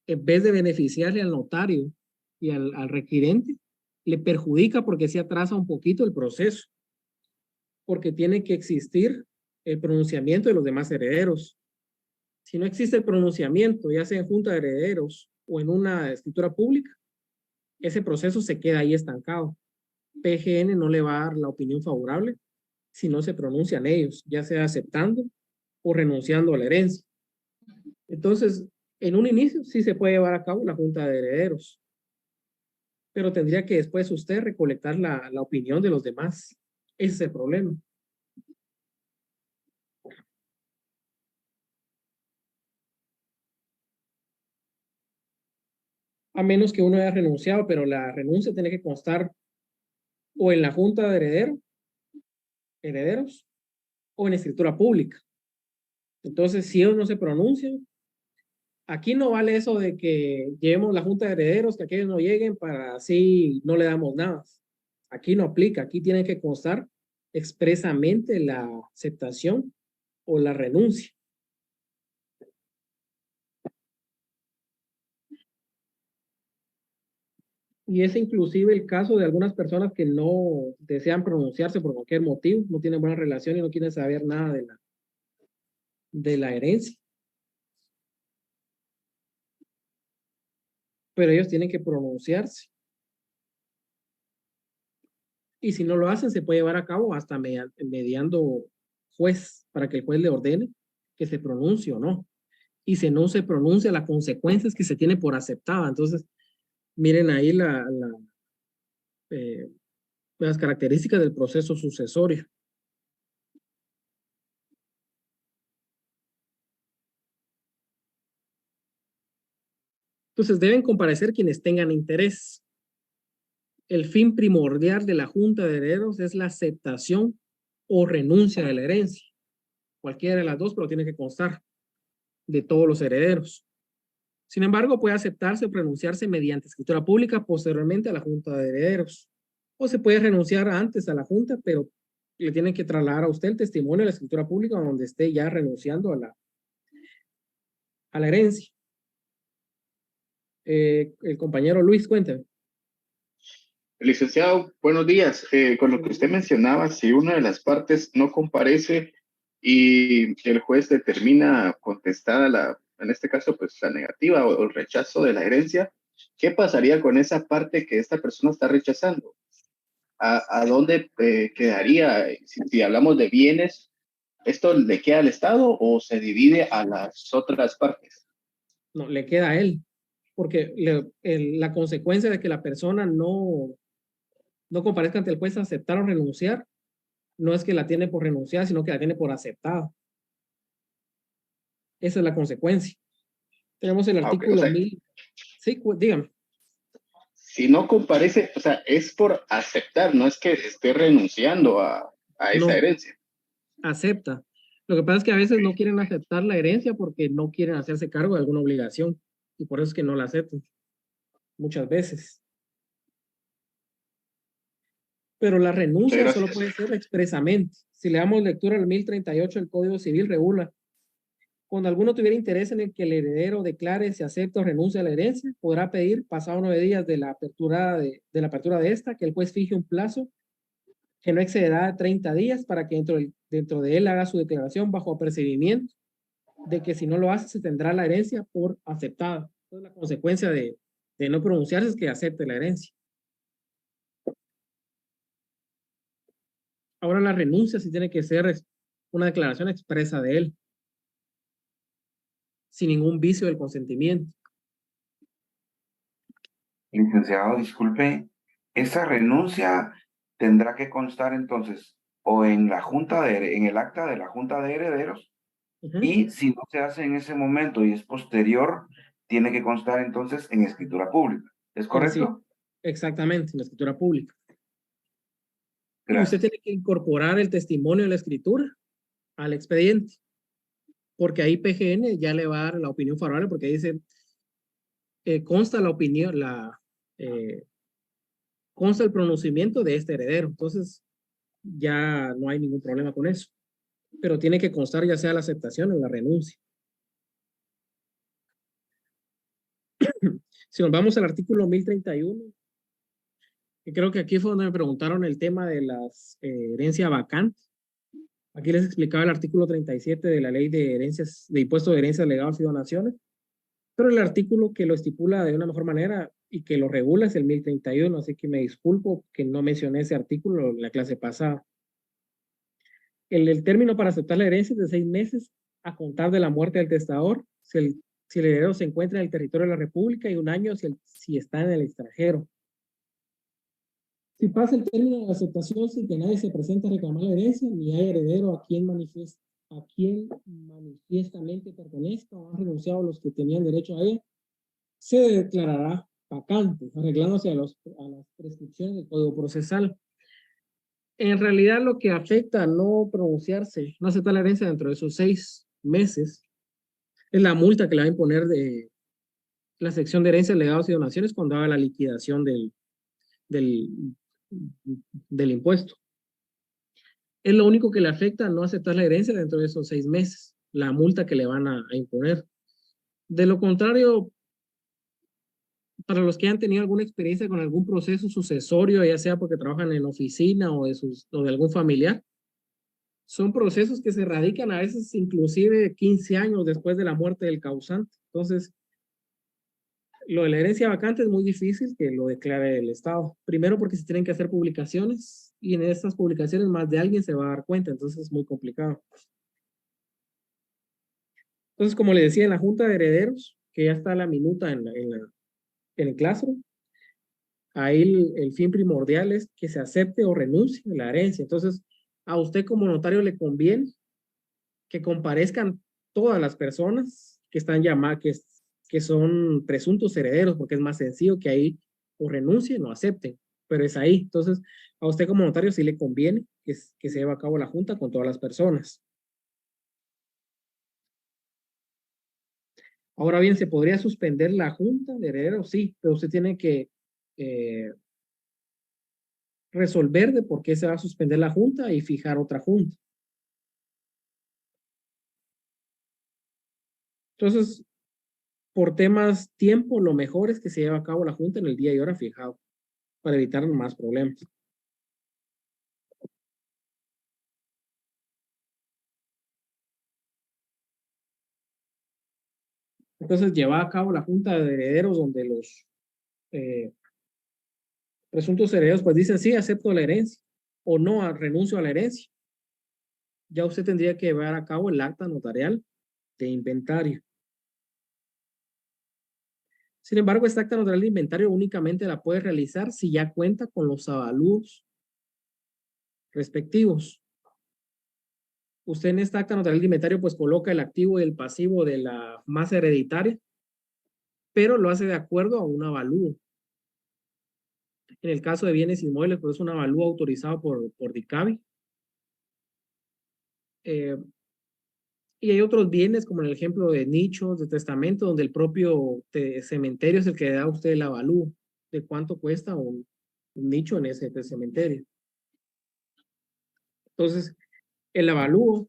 en vez de beneficiarle al notario y al requirente, le perjudica porque se atrasa un poquito el proceso, porque tiene que existir el pronunciamiento de los demás herederos. Si no existe el pronunciamiento, ya sea en junta de herederos o en una escritura pública, ese proceso se queda ahí estancado. PGN no le va a dar la opinión favorable si no se pronuncian ellos, ya sea aceptando o renunciando a la herencia. Entonces, en un inicio sí se puede llevar a cabo la junta de herederos, pero tendría que después usted recolectar la opinión de los demás. Ese es el problema. A menos que uno haya renunciado, pero la renuncia tiene que constar o en la junta de herederos o en escritura pública. Entonces, si ellos no se pronuncian, aquí no vale eso de que llevemos la junta de herederos, que aquellos no lleguen para así no le damos nada. Aquí no aplica, aquí tiene que constar expresamente la aceptación o la renuncia. Y es inclusive el caso de algunas personas que no desean pronunciarse por cualquier motivo, no tienen buena relación y no quieren saber nada de la herencia. Pero ellos tienen que pronunciarse. Y si no lo hacen, se puede llevar a cabo hasta mediando juez, para que el juez le ordene que se pronuncie o no. Y si no se pronuncia, la consecuencia es que se tiene por aceptada. Entonces, miren ahí las características del proceso sucesorio. Entonces, deben comparecer quienes tengan interés. El fin primordial de la Junta de Herederos es la aceptación o renuncia de la herencia. Cualquiera de las dos, pero tiene que constar de todos los herederos. Sin embargo, puede aceptarse o renunciarse mediante escritura pública posteriormente a la Junta de Herederos. O se puede renunciar antes a la Junta, pero le tienen que trasladar a usted el testimonio de la escritura pública donde esté ya renunciando a la herencia. El compañero Luis, cuéntame. Licenciado, buenos días. Con lo que usted mencionaba, si una de las partes no comparece y el juez determina contestada en este caso, pues la negativa o el rechazo de la herencia, ¿qué pasaría con esa parte que esta persona está rechazando? ¿A dónde quedaría? Si hablamos de bienes, ¿esto le queda al Estado o se divide a las otras partes? No, le queda a él, porque la consecuencia de que la persona no comparezca ante el juez a aceptar o renunciar, no es que la tiene por renunciar, sino que la tiene por aceptada. Esa es la consecuencia. Tenemos el artículo Okay, o sea, 1000. Sí, dígame. Si no comparece, o sea, es por aceptar, no es que esté renunciando a esa No, herencia. acepta. Lo que pasa es que a veces no quieren aceptar la herencia porque no quieren hacerse cargo de alguna obligación y por eso es que no la aceptan. Muchas veces. Pero la renuncia solo puede ser expresamente. Si le damos lectura al 1038, el Código Civil regula Cuando alguno tuviera interés en el que el heredero declare si acepta o renuncia a la herencia, podrá pedir, pasado 9 días de la apertura de esta, que el juez fije un plazo que no excederá 30 días para que dentro de él haga su declaración bajo apercibimiento de que si no lo hace se tendrá la herencia por aceptada. Entonces, la consecuencia de no pronunciarse es que acepte la herencia. Ahora la renuncia sí tiene que ser una declaración expresa de él, sin ningún vicio del consentimiento. Licenciado, disculpe, esa renuncia tendrá que constar entonces o en la en el acta de la Junta de Herederos, y si no se hace en ese momento y es posterior, tiene que constar entonces en escritura pública. ¿Es correcto? Sí, exactamente, en la escritura pública. Y usted Gracias. tiene que incorporar el testimonio de la escritura al expediente, porque ahí PGN ya le va a dar la opinión favorable, porque ahí dice, consta la opinión, consta el pronunciamiento de este heredero. Entonces, ya no hay ningún problema con eso. Pero tiene que constar ya sea la aceptación o la renuncia. Si nos vamos al artículo 1031, que creo que aquí fue donde me preguntaron el tema de las herencia vacante. Aquí les explicaba el artículo 37 de la ley de herencias, de impuesto de herencias, legados y donaciones, pero el artículo que lo estipula de una mejor manera y que lo regula es el 1031, así que me disculpo que no mencioné ese artículo en la clase pasada. El término para aceptar la herencia es de 6 meses a contar de la muerte del testador, si el heredero se encuentra en el territorio de la República, y 1 año si está en el extranjero. Si pasa el término de la aceptación sin que nadie se presente a reclamar la herencia, ni hay heredero a quien manifiestamente pertenezca o han renunciado a los que tenían derecho a ella, se declarará vacante, arreglándose a las prescripciones del Código Procesal. En realidad, lo que afecta a no pronunciarse, no aceptar la herencia dentro de esos 6 meses, es la multa que le va a imponer de la sección de herencias, legados y donaciones cuando haga la liquidación del impuesto. Es lo único que le afecta a no aceptar la herencia dentro de esos 6 meses, la multa que le van a imponer. De lo contrario, para los que han tenido alguna experiencia con algún proceso sucesorio, ya sea porque trabajan en oficina o de algún familiar, son procesos que se radican a veces inclusive 15 años después de la muerte del causante. Entonces, lo de la herencia vacante es muy difícil que lo declare el Estado. Primero porque se tienen que hacer publicaciones y en estas publicaciones más de alguien se va a dar cuenta, entonces es muy complicado. Entonces, como le decía, en la Junta de Herederos, que ya está la minuta en el Classroom, ahí el fin primordial es que se acepte o renuncie la herencia. Entonces, a usted como notario le conviene que comparezcan todas las personas que están llamadas, que son presuntos herederos, porque es más sencillo que ahí o renuncien o acepten, pero es ahí. Entonces, a usted como notario sí le conviene que se lleve a cabo la junta con todas las personas. Ahora bien, ¿se podría suspender la junta de herederos? Sí, pero usted tiene que resolver de por qué se va a suspender la junta y fijar otra junta. Entonces, por temas tiempo, lo mejor es que se lleve a cabo la junta en el día y hora fijado para evitar más problemas. Entonces, lleva a cabo la junta de herederos donde los presuntos herederos pues dicen sí, acepto la herencia o no, renuncio a la herencia. Ya usted tendría que llevar a cabo el acta notarial de inventario. Sin embargo, esta acta notarial de inventario únicamente la puede realizar si ya cuenta con los avalúos respectivos. Usted en esta acta notarial de inventario pues coloca el activo y el pasivo de la masa hereditaria, pero lo hace de acuerdo a un avalúo. En el caso de bienes inmuebles, pues es un avalúo autorizado por DICABI. Y hay otros bienes, como en el ejemplo de nichos, de testamento, donde el propio cementerio es el que da a usted el avalúo de cuánto cuesta un nicho en ese cementerio. Entonces, el avalúo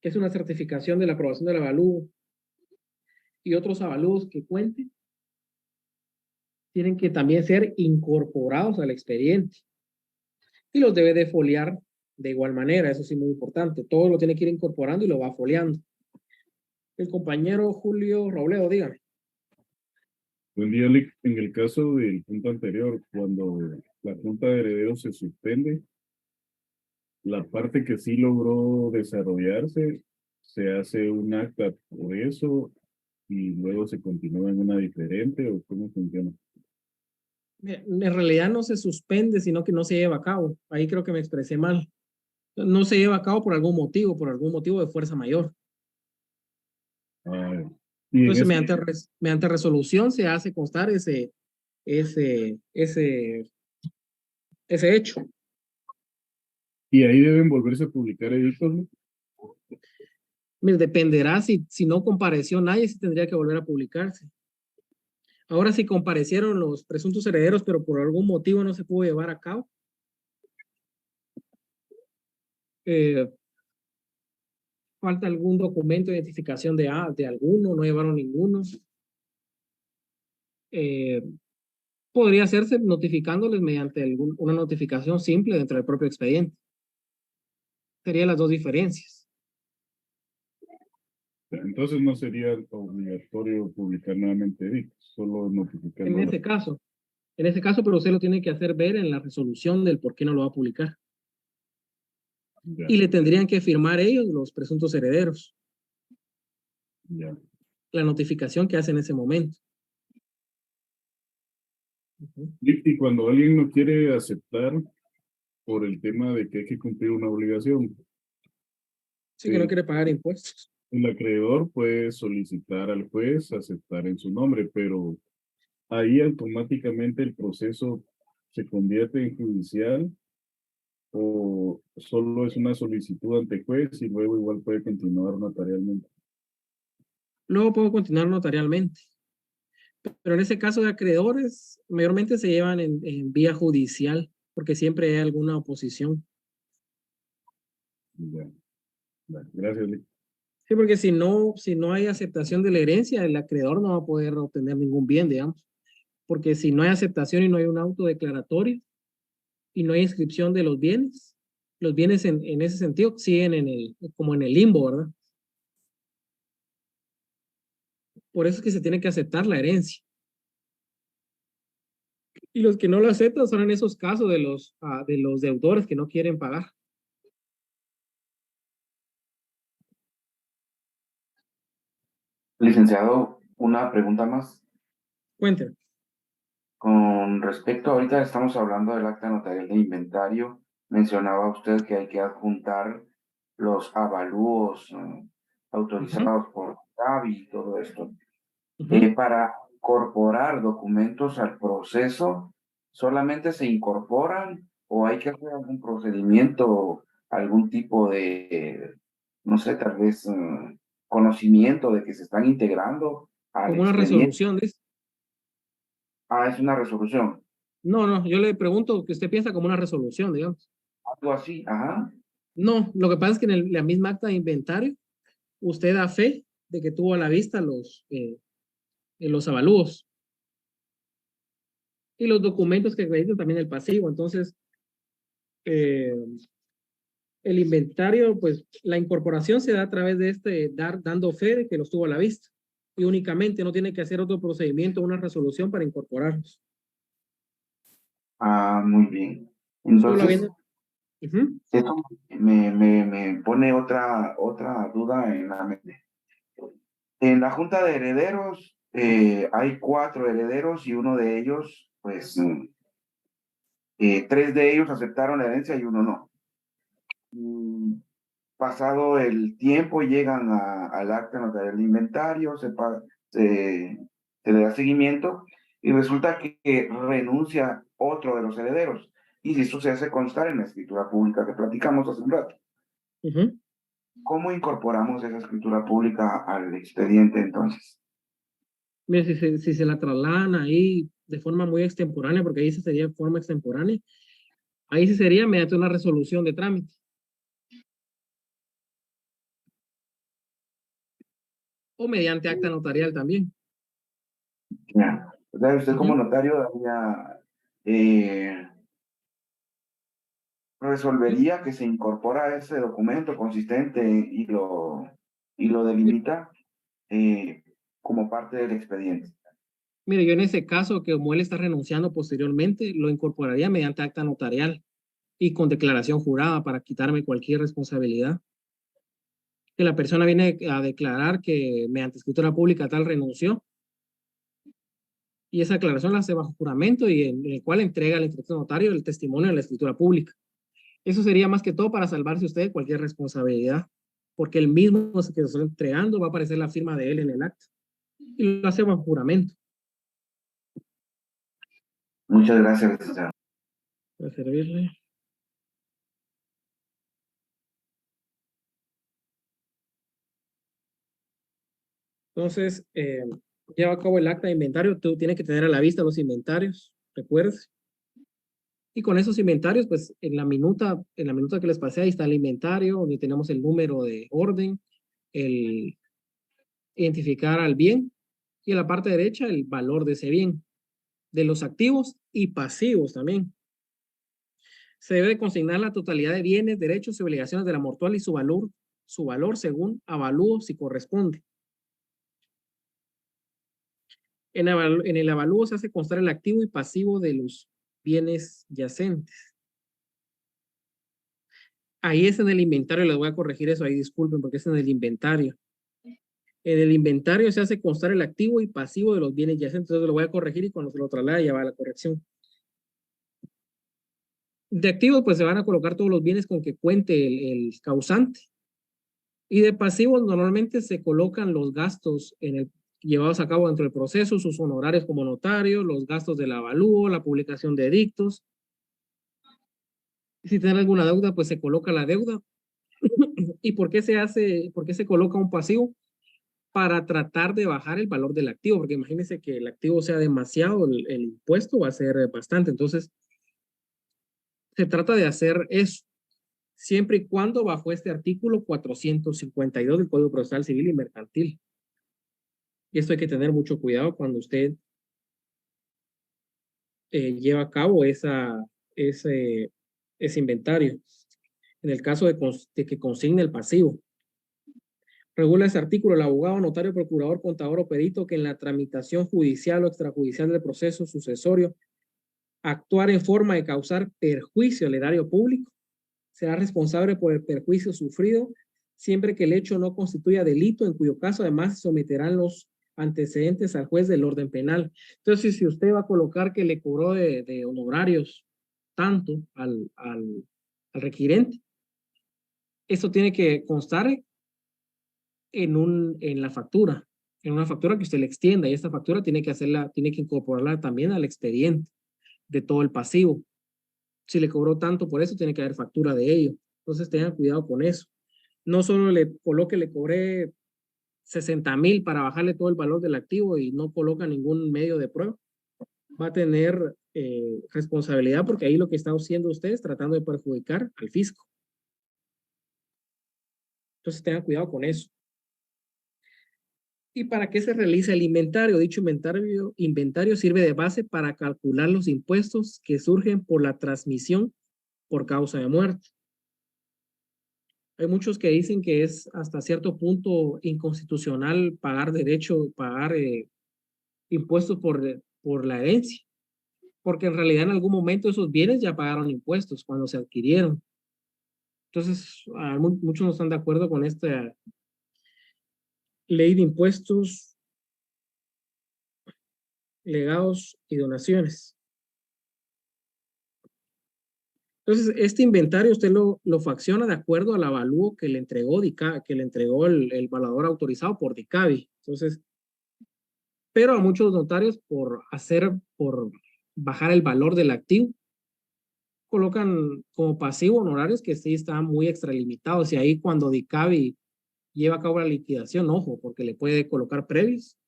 es una certificación de la aprobación del avalúo y otros avalúos que cuenten, tienen que también ser incorporados al expediente. Y los debe de foliar de igual manera, eso sí muy importante. Todo lo tiene que ir incorporando y lo va foliando. El compañero Julio Robledo, dígame. Buen día, Lick. En el caso del punto anterior, cuando la junta de herederos se suspende, la parte que sí logró desarrollarse, se hace un acta por eso y luego se continúa en una diferente, ¿o cómo funciona? En realidad no se suspende, sino que no se lleva a cabo. Ahí creo que me expresé mal. No se lleva a cabo por algún motivo de fuerza mayor. Ah, y en Entonces, ese- mediante resolución se hace constar ese hecho. y ahí deben volverse a publicar edictos, Lick. Mire, dependerá si no compareció nadie, si tendría que volver a publicarse. Ahora, si comparecieron los presuntos herederos, pero por algún motivo no se pudo llevar a cabo, falta algún documento de identificación de alguno, no llevaron ninguno. Podría hacerse notificándoles mediante una notificación simple dentro del propio expediente. Serían las dos diferencias. Entonces no sería obligatorio publicar nuevamente edictos, solo notificando. En ese caso, pero usted lo tiene que hacer ver en la resolución del por qué no lo va a publicar. Ya, Y le tendrían que firmar ellos, los presuntos herederos, ya. la notificación que hace en ese momento. Y cuando alguien no quiere aceptar por el tema de que hay que cumplir una obligación, Sí, que no quiere pagar impuestos. el acreedor puede solicitar al juez aceptar en su nombre, pero ahí automáticamente el proceso se convierte en judicial o solo es una solicitud ante juez y luego igual puede continuar notarialmente. Luego puedo continuar notarialmente. Pero en ese caso de acreedores, mayormente se llevan en vía judicial, porque siempre hay alguna oposición. Ya. Gracias, Lick. Sí, porque si no hay aceptación de la herencia, el acreedor no va a poder obtener ningún bien, digamos. Porque si no hay aceptación y no hay un auto declaratorio y no hay inscripción de los bienes en ese sentido siguen como en el limbo, ¿verdad? Por eso es que se tiene que aceptar la herencia. Y los que no lo aceptan son en esos casos de los deudores que no quieren pagar. Licenciado, una pregunta más. Cuénteme. Con respecto, ahorita estamos hablando del acta notarial de inventario. Mencionaba usted que hay que adjuntar los avalúos autorizados por CABI y todo esto. Para incorporar documentos al proceso, ¿solamente se incorporan o hay que hacer algún procedimiento, algún tipo de, no sé, tal vez conocimiento de que se están integrando al Como una expediente? resolución, dice. Ah, es una resolución. No, yo le pregunto que usted piensa como una resolución, digamos. Algo así, ajá. No, lo que pasa es que en la misma acta de inventario, usted da fe de que tuvo a la vista los avalúos y los documentos que acreditan también el pasivo. Entonces, el inventario, pues la incorporación se da a través de dando fe de que los tuvo a la vista. Y únicamente no tiene que hacer otro procedimiento, una resolución para incorporarlos. Ah, muy bien. Solo Entonces, habiendo, esto me pone otra duda en la mente. En la junta de herederos hay 4 herederos y uno de ellos, pues, 3 de ellos aceptaron la herencia y uno no. Pasado el tiempo llegan al acta notarial de inventario, se le da seguimiento y resulta que renuncia otro de los herederos. Y eso se hace constar en la escritura pública que platicamos hace un rato. ¿Cómo incorporamos esa escritura pública al expediente entonces? Mire, si se la trasladan ahí de forma muy extemporánea, porque ahí se sería de forma extemporánea, ahí sí sería mediante una resolución de trámite. o mediante acta notarial también. Ya. O sea, usted como notario resolvería que se incorpora ese documento consistente y lo delimita como parte del expediente. Mire, yo en ese caso, que como él está renunciando posteriormente, lo incorporaría mediante acta notarial y con declaración jurada para quitarme cualquier responsabilidad. Que la persona viene a declarar que mediante escritura pública tal renunció, y esa declaración la hace bajo juramento y en el cual entrega al inspector notario el testimonio de la escritura pública. Eso sería más que todo para salvarse usted de cualquier responsabilidad, porque el mismo que se está entregando va a aparecer la firma de él en el acta y lo hace bajo juramento. Muchas gracias, licenciado. Para servirle. Entonces, lleva a cabo el acta de inventario. Tú tienes que tener a la vista los inventarios, recuerdes. Y con esos inventarios, pues en la minuta que les pasé, ahí está el inventario, donde tenemos el número de orden, el identificar al bien, y en la parte derecha el valor de ese bien, de los activos y pasivos también. Se debe consignar la totalidad de bienes, derechos y obligaciones de la mortual y su valor según avalúo si corresponde. En el avalúo se hace constar el activo y pasivo de los bienes yacentes. Ahí es en el inventario, les voy a corregir eso, ahí disculpen porque es en el inventario. En el inventario se hace constar el activo y pasivo de los bienes yacentes, entonces lo voy a corregir y cuando se lo traslade ya va a la corrección. De activos pues se van a colocar todos los bienes con que cuente el causante. Y de pasivos normalmente se colocan los gastos llevados a cabo dentro del proceso, sus honorarios como notario, los gastos del avalúo, la publicación de edictos. Si tienen alguna deuda, pues se coloca la deuda. ¿Y por qué se coloca un pasivo? Para tratar de bajar el valor del activo, porque imagínense que el activo sea demasiado, el impuesto va a ser bastante. Entonces, se trata de hacer eso, siempre y cuando bajo este artículo 452 del Código Procesal Civil y Mercantil. Y esto hay que tener mucho cuidado cuando usted lleva a cabo ese inventario. En el caso de que consigne el pasivo. Regula ese artículo el abogado, notario, procurador, contador o perito que en la tramitación judicial o extrajudicial del proceso sucesorio actuar en forma de causar perjuicio al erario público será responsable por el perjuicio sufrido siempre que el hecho no constituya delito, en cuyo caso además se someterán los antecedentes al juez del orden penal. Entonces, si usted va a colocar que le cobró de honorarios tanto al requirente, eso tiene que constar en la factura, en una factura que usted le extienda, y esta factura tiene que incorporarla también al expediente de todo el pasivo. Si le cobró tanto por eso, tiene que haber factura de ello. Entonces tengan cuidado con eso. No solo le cobré 60,000 para bajarle todo el valor del activo y no coloca ningún medio de prueba. Va a tener responsabilidad porque ahí lo que está haciendo usted es tratando de perjudicar al fisco. Entonces tengan cuidado con eso. ¿Y para qué se realiza el inventario? Dicho inventario sirve de base para calcular los impuestos que surgen por la transmisión por causa de muerte. Hay muchos que dicen que es hasta cierto punto inconstitucional pagar impuestos por la herencia, porque en realidad en algún momento esos bienes ya pagaron impuestos cuando se adquirieron. Entonces, muchos no están de acuerdo con esta ley de impuestos, legados y donaciones. Entonces, este inventario usted lo fracciona de acuerdo al avalúo que le entregó el evaluador autorizado por DICABI. Entonces, pero a muchos notarios por bajar el valor del activo, colocan como pasivo honorarios que sí están muy extralimitados, y ahí cuando DICABI lleva a cabo la liquidación, ojo, porque le puede colocar previos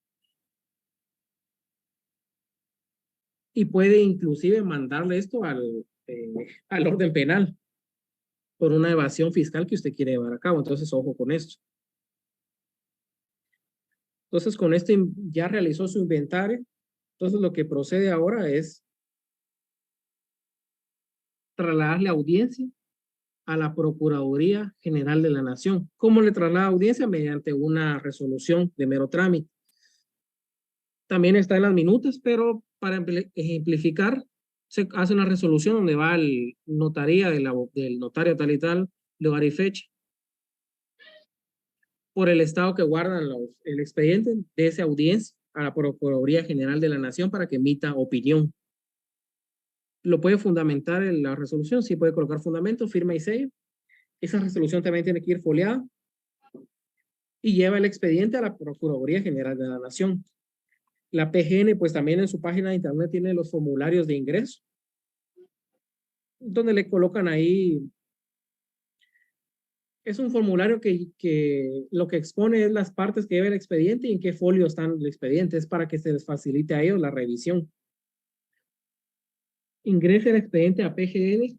y puede inclusive mandarle esto al orden penal por una evasión fiscal que usted quiere llevar a cabo. Entonces, ojo con esto. Entonces, con esto ya realizó su inventario. Entonces, lo que procede ahora es trasladarle audiencia a la Procuraduría General de la Nación. ¿Cómo le traslada audiencia? Mediante una resolución de mero trámite. También está en las minutas, pero para ejemplificar, se hace una resolución donde va el notaría del notario tal y tal, lugar y fecha, por el estado que guardan el expediente de esa audiencia a la Procuraduría General de la Nación para que emita opinión. Lo puede fundamentar en la resolución, sí puede colocar fundamento, firma y sello. Esa resolución también tiene que ir foliada y lleva el expediente a la Procuraduría General de la Nación. La PGN, pues también en su página de internet tiene los formularios de ingreso, donde le colocan ahí. Es un formulario que lo que expone es las partes que lleva el expediente y en qué folio están el expediente. Es para que se les facilite a ellos la revisión. Ingrese el expediente a PGN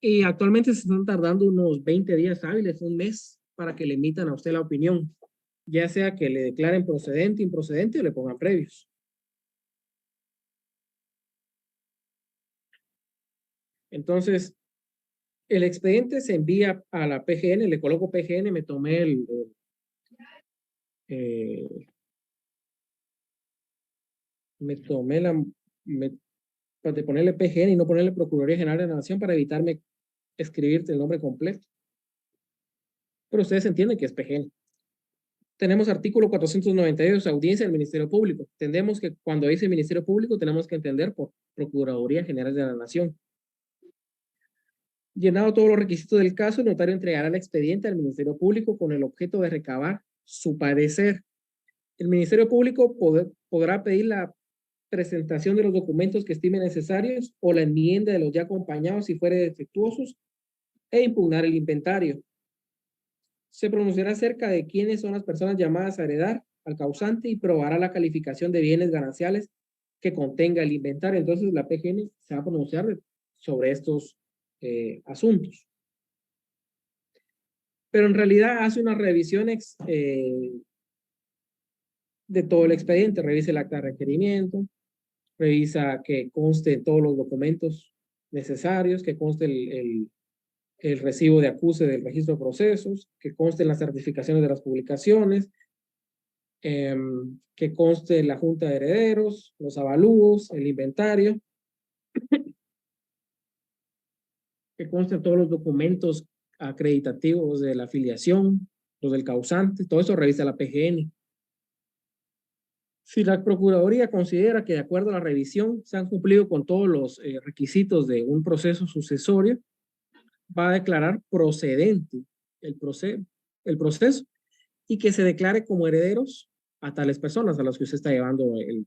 y actualmente se están tardando unos 20 días hábiles, un mes, para que le emitan a usted la opinión, ya sea que le declaren procedente, improcedente o le pongan previos. Entonces, el expediente se envía a la PGN, le coloco PGN, me tomé de ponerle PGN y no ponerle Procuraduría General de la Nación para evitarme escribirte el nombre completo. Pero ustedes entienden que es PGN. Tenemos artículo 492, audiencia del Ministerio Público. Entendemos que cuando dice Ministerio Público tenemos que entender por Procuraduría General de la Nación. Llenado todos los requisitos del caso, el notario entregará el expediente al Ministerio Público con el objeto de recabar su parecer. El Ministerio Público podrá pedir la presentación de los documentos que estime necesarios o la enmienda de los ya acompañados si fuere defectuosos e impugnar el inventario. Se pronunciará acerca de quiénes son las personas llamadas a heredar al causante y probará la calificación de bienes gananciales que contenga el inventario. Entonces la PGN se va a pronunciar sobre estos asuntos. Pero en realidad hace unas revisiones de todo el expediente. Revisa el acta de requerimiento, revisa que conste todos los documentos necesarios, que conste el recibo de acuse del registro de procesos, que conste las certificaciones de las publicaciones, que conste la junta de herederos, los avalúos, el inventario, que conste todos los documentos acreditativos de la afiliación, los del causante, todo eso revisa la PGN. Si la Procuraduría considera que de acuerdo a la revisión se han cumplido con todos los requisitos de un proceso sucesorio, va a declarar procedente el proceso y que se declare como herederos a tales personas a las que usted está llevando el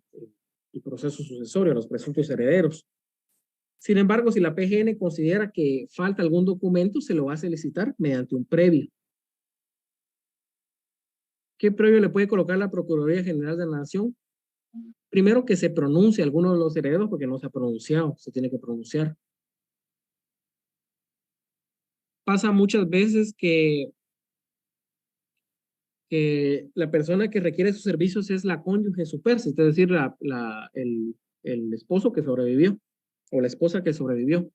proceso sucesorio, a los presuntos herederos. Sin embargo, si la PGN considera que falta algún documento, se lo va a solicitar mediante un previo. ¿Qué previo le puede colocar la Procuraduría General de la Nación? Primero, que se pronuncie alguno de los herederos, porque no se ha pronunciado, se tiene que pronunciar. Pasa muchas veces que la persona que requiere sus servicios es la cónyuge superse, es decir, el esposo que sobrevivió o la esposa que sobrevivió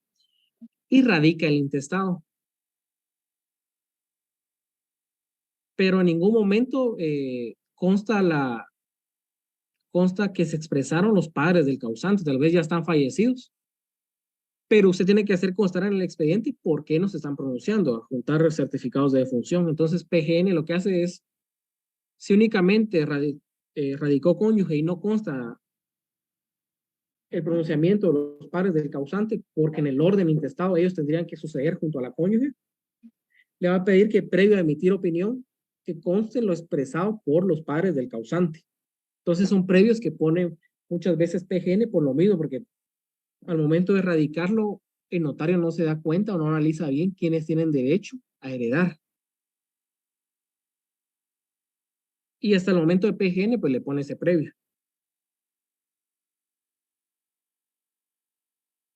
y radica el intestado. Pero en ningún momento consta que se expresaron los padres del causante, tal vez ya están fallecidos. Pero usted tiene que hacer constar en el expediente por qué no se están pronunciando, juntar certificados de defunción. Entonces, PGN lo que hace es, si únicamente radicó cónyuge y no consta el pronunciamiento de los padres del causante, porque en el orden intestado ellos tendrían que suceder junto a la cónyuge, le va a pedir que previo a emitir opinión, que conste lo expresado por los padres del causante. Entonces son previos que pone muchas veces PGN por lo mismo, porque al momento de radicarlo, el notario no se da cuenta o no analiza bien quiénes tienen derecho a heredar. Y hasta el momento de PGN, pues le pone ese previo.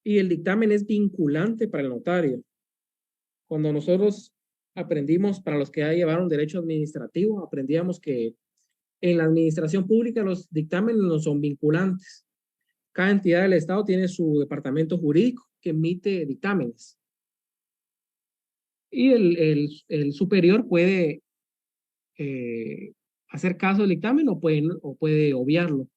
Y el dictamen es vinculante para el notario. Cuando nosotros aprendimos, para los que ya llevaron derecho administrativo, aprendíamos que En la administración pública los dictámenes no son vinculantes. Cada entidad del Estado tiene su departamento jurídico que emite dictámenes. Y el superior puede hacer caso del dictamen o puede obviarlo.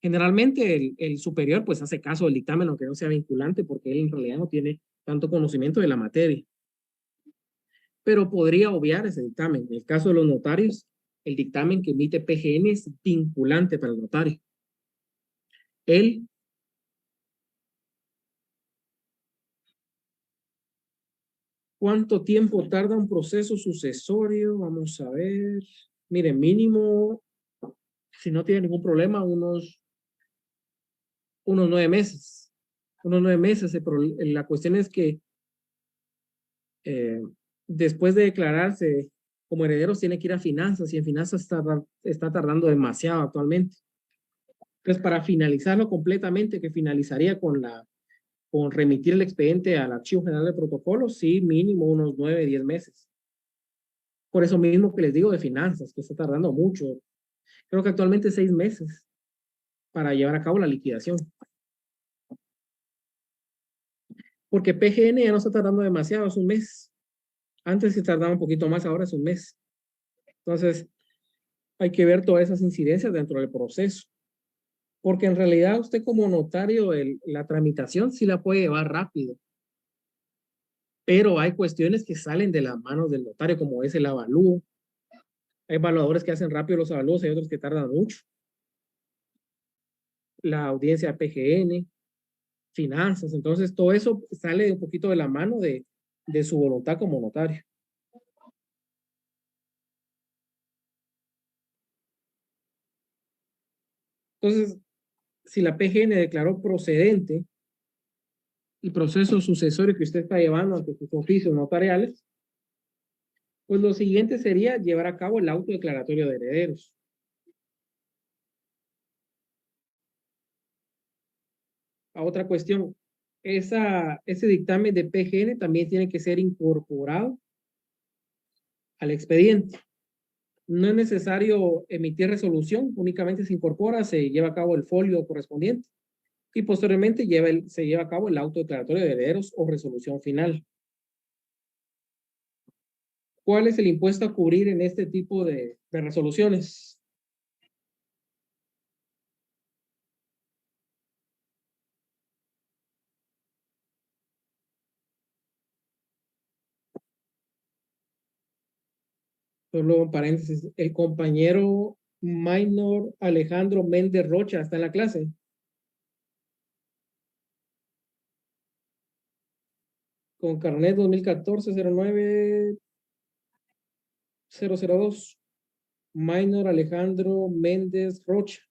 Generalmente el superior pues hace caso del dictamen aunque no sea vinculante porque él en realidad no tiene tanto conocimiento de la materia. Pero podría obviar ese dictamen. En el caso de los notarios, el dictamen que emite PGN es vinculante para el notario. ¿Cuánto tiempo tarda un proceso sucesorio? Vamos a ver. Mire, mínimo, si no tiene ningún problema, unos 9 meses. Unos 9 meses. La cuestión es que después de declararse como herederos tiene que ir a finanzas y en finanzas está tardando demasiado actualmente. Entonces, para finalizarlo completamente, que finalizaría con remitir el expediente al Archivo General de Protocolos, sí, mínimo unos 9, 10 meses. Por eso mismo que les digo de finanzas, que está tardando mucho. Creo que actualmente 6 meses para llevar a cabo la liquidación. Porque PGN ya no está tardando demasiado, es un mes. Antes se tardaba un poquito más, ahora es un mes. Entonces, hay que ver todas esas incidencias dentro del proceso. Porque en realidad usted como notario, la tramitación sí la puede llevar rápido. Pero hay cuestiones que salen de las manos del notario, como es el avalúo. Hay evaluadores que hacen rápido los avalúos, hay otros que tardan mucho. La audiencia PGN, finanzas, entonces todo eso sale un poquito de la mano de su voluntad como notario. Entonces, si la PGN declaró procedente el proceso sucesorio que usted está llevando ante sus oficios notariales, pues lo siguiente sería llevar a cabo el auto declaratorio de herederos. A otra cuestión, ese dictamen de PGN también tiene que ser incorporado al expediente. No es necesario emitir resolución, únicamente se incorpora, se lleva a cabo el folio correspondiente y posteriormente se lleva a cabo el auto declaratorio de herederos o resolución final. ¿Cuál es el impuesto a cubrir en este tipo de resoluciones? Solo en paréntesis, el compañero minor Alejandro Méndez Rocha está en la clase. Con carnet 2014-09-002. Minor Alejandro Méndez Rocha.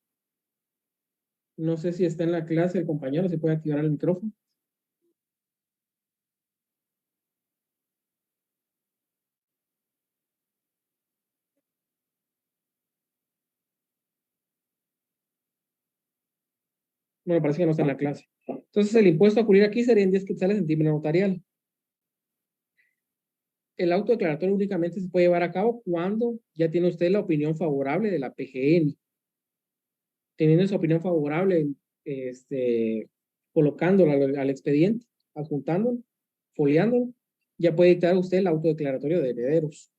No sé si está en la clase el compañero, si puede activar el micrófono. Bueno, parece que no está en la clase. Entonces, el impuesto a cubrir aquí serían 10 quetzales en timbre notarial. El auto declaratorio únicamente se puede llevar a cabo cuando ya tiene usted la opinión favorable de la PGN. Teniendo esa opinión favorable, colocándola al expediente, adjuntándolo, foliándolo, ya puede dictar usted el auto declaratorio de herederos.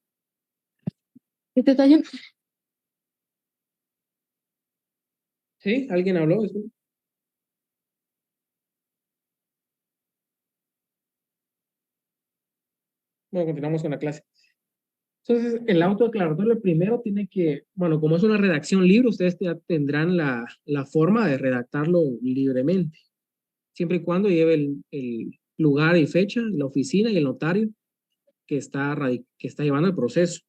¿Sí? ¿Alguien habló? Bueno, continuamos con la clase. Entonces, el auto declaratorio primero tiene que, bueno, como es una redacción libre, ustedes ya tendrán la forma de redactarlo libremente, siempre y cuando lleve el lugar y fecha, la oficina y el notario que está llevando el proceso.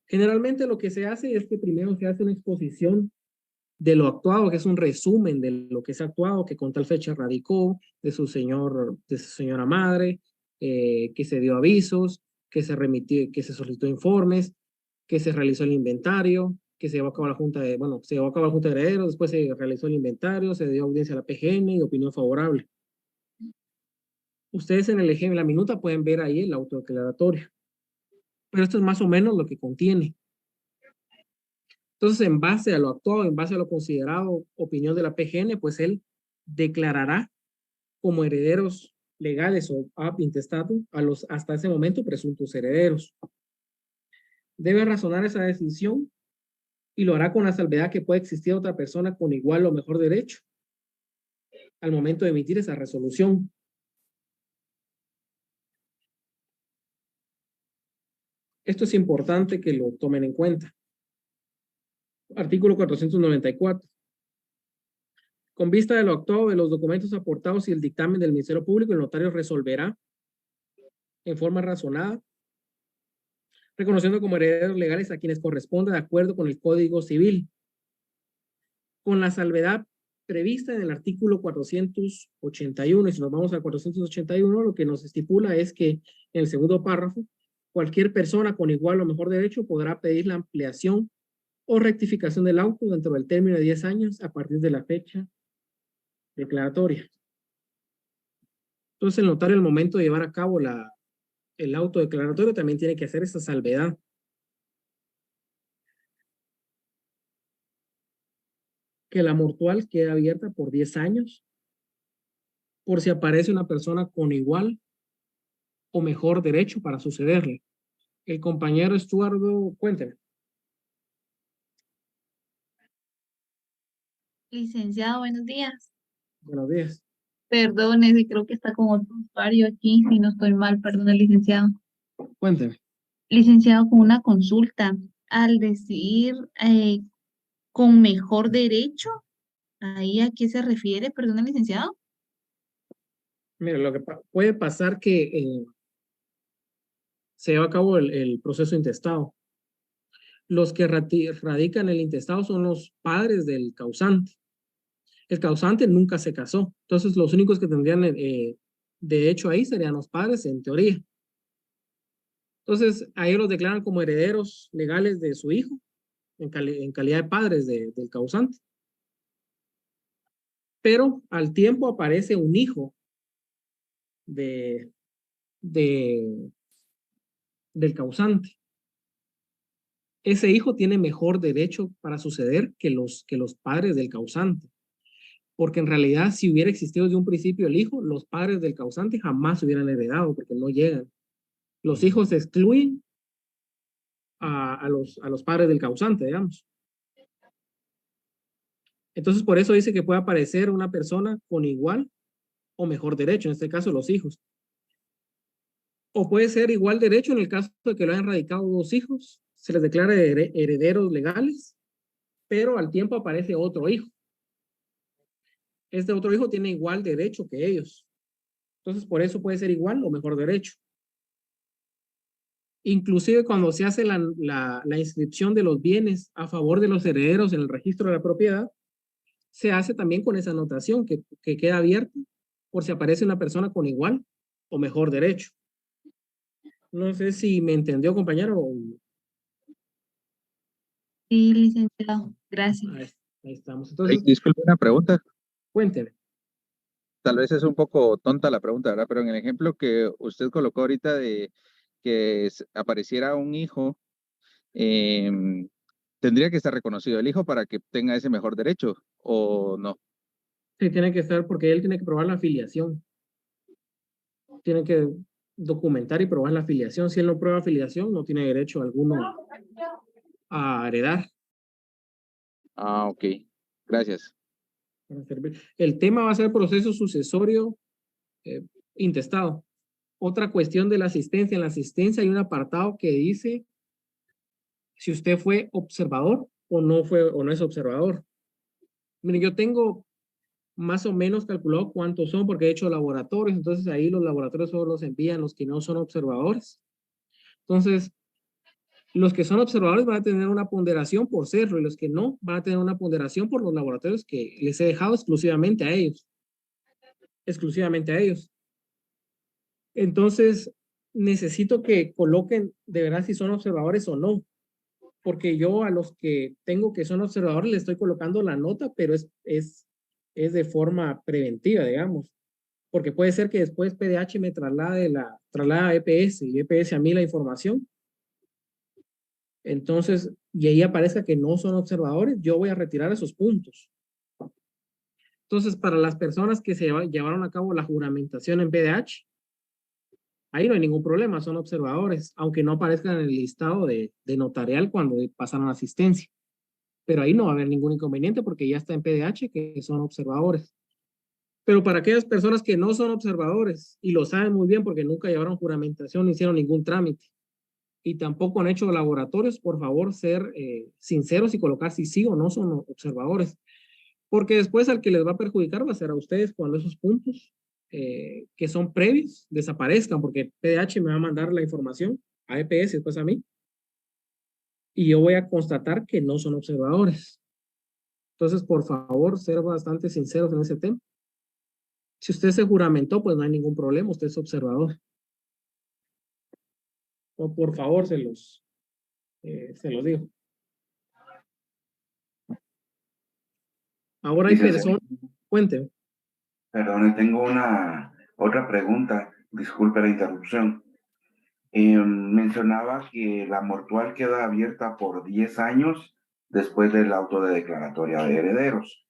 Generalmente lo que se hace es que primero se hace una exposición de lo actuado, que es un resumen de lo que se ha actuado, que con tal fecha radicó, de su señora madre, que se dio avisos, que se remitió, que se solicitó informes, que se realizó el inventario, que se llevó a cabo la junta de herederos, después se realizó el inventario, se dio audiencia a la PGN y opinión favorable. Ustedes en el ejemplo, en la minuta pueden ver ahí el auto declaratorio. Pero esto es más o menos lo que contiene. Entonces, en base a lo actuado, en base a lo considerado, opinión de la PGN, pues él declarará como herederos legales o ab intestatum a los hasta ese momento presuntos herederos. Debe razonar esa decisión y lo hará con la salvedad que puede existir otra persona con igual o mejor derecho al momento de emitir esa resolución. Esto es importante que lo tomen en cuenta. Artículo 494. Con vista de lo actuado de los documentos aportados y el dictamen del Ministerio Público, el notario resolverá en forma razonada, reconociendo como herederos legales a quienes corresponde de acuerdo con el Código Civil, con la salvedad prevista en el artículo 481. Y si nos vamos al 481, lo que nos estipula es que en el segundo párrafo, cualquier persona con igual o mejor derecho podrá pedir la ampliación o rectificación del auto dentro del término de 10 años a partir de la fecha declaratoria. Entonces, el notario al momento de llevar a cabo el auto declaratorio también tiene que hacer esa salvedad. Que la mortual quede abierta por 10 años por si aparece una persona con igual o mejor derecho para sucederle. El compañero Estuardo, cuénteme. Licenciado, buenos días. Buenos días. Perdone, si creo que está con otro usuario aquí, si no estoy mal, perdone, licenciado. Cuénteme. Licenciado, con una consulta, al decir con mejor derecho, ¿ahí a qué se refiere? Perdone, licenciado. Mira, lo que puede pasar que se lleva a cabo el proceso intestado. Los que radican el intestado son los padres del causante. El causante nunca se casó. Entonces, los únicos que tendrían de hecho ahí serían los padres, en teoría. Entonces, a ellos los declaran como herederos legales de su hijo, en calidad de padres del causante. Pero al tiempo aparece un hijo del causante. Ese hijo tiene mejor derecho para suceder que los padres del causante. Porque en realidad, si hubiera existido desde un principio el hijo, los padres del causante jamás hubieran heredado, porque no llegan. Los hijos excluyen a los padres del causante, digamos. Entonces, por eso dice que puede aparecer una persona con igual o mejor derecho, en este caso los hijos. O puede ser igual derecho en el caso de que lo hayan radicado dos hijos, se les declara herederos legales, pero al tiempo aparece otro hijo. Este otro hijo tiene igual derecho que ellos. Entonces, por eso puede ser igual o mejor derecho. Inclusive cuando se hace la inscripción de los bienes a favor de los herederos en el registro de la propiedad, se hace también con esa anotación que queda abierta por si aparece una persona con igual o mejor derecho. No sé si me entendió, compañero. Sí, licenciado, gracias. Ahí estamos. Entonces, disculpe una pregunta. cuénteme. Tal vez es un poco tonta la pregunta, ¿verdad? Pero en el ejemplo que usted colocó ahorita de que apareciera un hijo, ¿tendría que estar reconocido el hijo para que tenga ese mejor derecho o no? Sí, tiene que estar porque él tiene que probar la afiliación. Tiene que documentar y probar la afiliación. Si él no prueba afiliación, no tiene derecho alguno a heredar. Ah, ok. Gracias. El tema va a ser proceso sucesorio intestado. Otra cuestión de la asistencia. En la asistencia hay un apartado que dice si usted fue observador o no es observador. Miren, yo tengo más o menos calculado cuántos son porque he hecho laboratorios, entonces ahí los laboratorios solo los envían los que no son observadores. Entonces, los que son observadores van a tener una ponderación por cerro y los que no van a tener una ponderación por los laboratorios que les he dejado exclusivamente a ellos. Exclusivamente a ellos. Entonces, necesito que coloquen de verdad si son observadores o no. Porque yo a los que tengo que son observadores les estoy colocando la nota, pero es de forma preventiva, digamos. Porque puede ser que después PDH me traslade a EPS y EPS a mí la información entonces, y ahí aparezca que no son observadores, yo voy a retirar esos puntos. Entonces, para las personas que se llevaron a cabo la juramentación en PDH, ahí no hay ningún problema, son observadores, aunque no aparezcan en el listado de notarial cuando pasaron asistencia. Pero ahí no va a haber ningún inconveniente porque ya está en PDH que son observadores. Pero para aquellas personas que no son observadores y lo saben muy bien porque nunca llevaron juramentación, no hicieron ningún trámite y tampoco han hecho laboratorios, por favor, ser sinceros y colocar si sí o no son observadores. Porque después al que les va a perjudicar va a ser a ustedes cuando esos puntos que son previos desaparezcan, porque PDH me va a mandar la información a EPS y después a mí. Y yo voy a constatar que no son observadores. Entonces, por favor, ser bastante sinceros en ese tema. Si usted se juramentó, pues no hay ningún problema, usted es observador. O por favor, se los digo. Ahora hay personas, cuénteme. Perdón, tengo otra pregunta, disculpe la interrupción. Mencionaba que la mortual queda abierta por 10 años después del auto de declaratoria de herederos.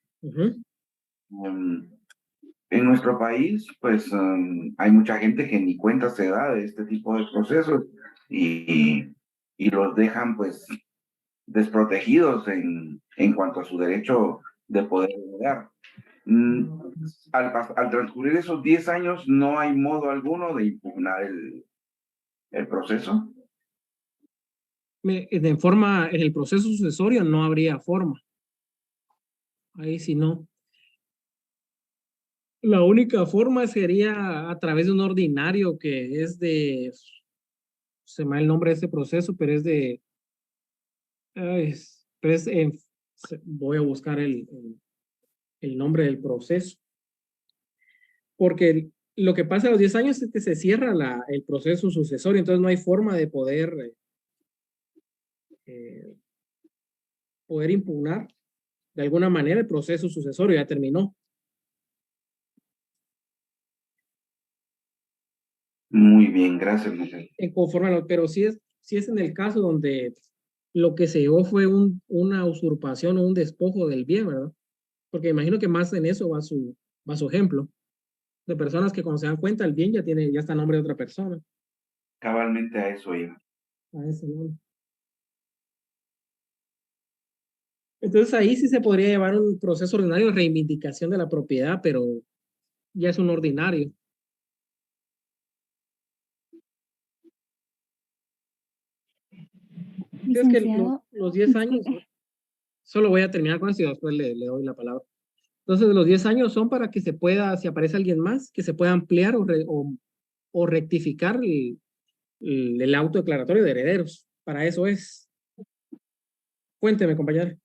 En nuestro país, pues hay mucha gente que ni cuenta se da de este tipo de procesos y los dejan pues desprotegidos en cuanto a su derecho de poder heredar. Al transcurrir esos 10 años, ¿no hay modo alguno de impugnar el proceso? En el proceso sucesorio no habría forma. Ahí sí no. La única forma sería a través de un ordinario que es se me da el nombre de ese proceso, pero es de, voy a buscar el nombre del proceso. Porque lo que pasa a los 10 años es que se cierra el proceso sucesorio, entonces no hay forma de poder impugnar de alguna manera el proceso sucesorio, ya terminó. Muy bien, gracias, Miguel. Pero si es en el caso donde lo que se llevó fue una usurpación o un despojo del bien, ¿verdad? Porque imagino que más en eso va su ejemplo, de personas que cuando se dan cuenta el bien ya está a nombre de otra persona. Cabalmente a eso iba. A ese nombre. Entonces ahí sí se podría llevar un proceso ordinario de reivindicación de la propiedad, pero ya es un ordinario. Es que los 10 años, solo voy a terminar con esto y después le doy la palabra. Entonces, los 10 años son para que se pueda, si aparece alguien más, que se pueda ampliar o rectificar el auto declaratorio de herederos. Para eso es. Cuénteme, compañero.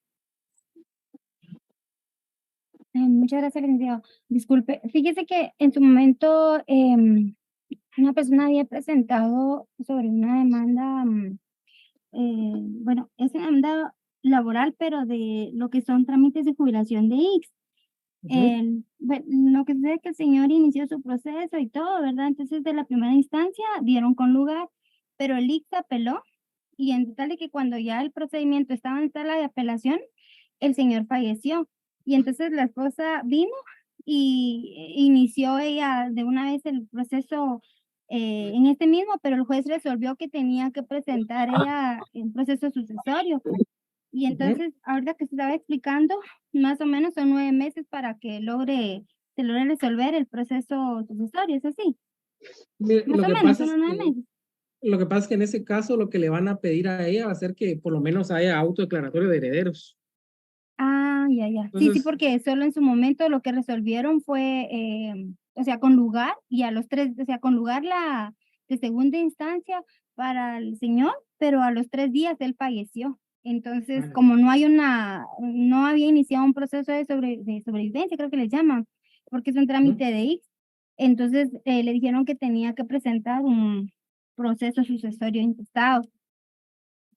Muchas gracias, licenciado. Disculpe, fíjese que en su momento una persona había presentado sobre una demanda, bueno, es una demanda laboral, pero de lo que son trámites de jubilación de IX. Lo que sucede es que el señor inició su proceso y todo, ¿verdad? Entonces, de la primera instancia dieron con lugar, pero el IX apeló y en tal de que cuando ya el procedimiento estaba en sala de apelación, el señor falleció. Y entonces la esposa vino y inició ella de una vez el proceso en este mismo, pero el juez resolvió que tenía que presentar ella un proceso sucesorio. Y entonces, ahorita que se estaba explicando, más o menos son 9 meses para que se logre resolver el proceso sucesorio, ¿es así? Más o menos son 9 meses. Lo que pasa es que en ese caso lo que le van a pedir a ella va a ser que por lo menos haya autodeclaratorio de herederos. Ah, ya. Entonces, sí, porque solo en su momento lo que resolvieron fue, o sea, con lugar y a los 3, o sea, con lugar la de segunda instancia para el señor, pero a los 3 días él falleció. Entonces, como no había iniciado un proceso de sobrevivencia, creo que le llaman, porque es un trámite de IX, entonces le dijeron que tenía que presentar un proceso sucesorio intestado,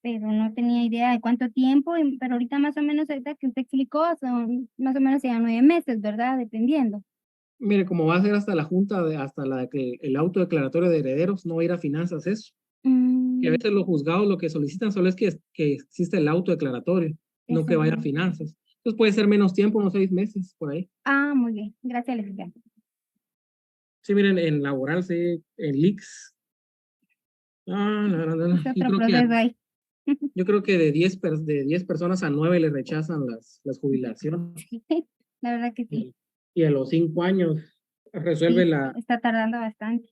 pero no tenía idea de cuánto tiempo, pero ahorita más o menos, ahorita que usted explicó, son más o menos ya 9 meses, ¿verdad? Dependiendo. Mire, como va a ser hasta la junta, hasta el auto declaratorio de herederos, no va a ir a finanzas eso. Que a veces los juzgados lo que solicitan solo es que exista el auto declaratorio, no que vaya a finanzas. Entonces puede ser menos tiempo, unos 6 meses, por ahí. Ah, muy bien. Gracias, licenciada. Sí, miren, en laboral, sí, en leaks. Es otro proceso ahí. Yo creo que de 10 personas a 9 le rechazan las jubilaciones. Sí, la verdad que sí. Y a los 5 años resuelve Sí, la... está tardando bastante.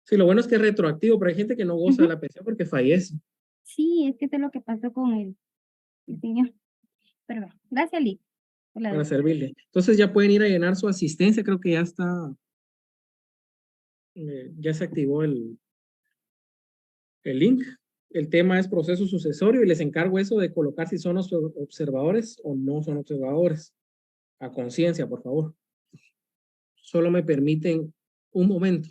Sí, lo bueno es que es retroactivo, pero hay gente que no goza de la pensión porque fallece. Sí, es que eso es lo que pasó con el señor. Pero bueno, gracias, Lick. Para servirle. Entonces ya pueden ir a llenar su asistencia, creo que ya está, ya se activó el link. El tema es proceso sucesorio y les encargo eso de colocar si son observadores o no son observadores. A conciencia, por favor. Solo me permiten un momento.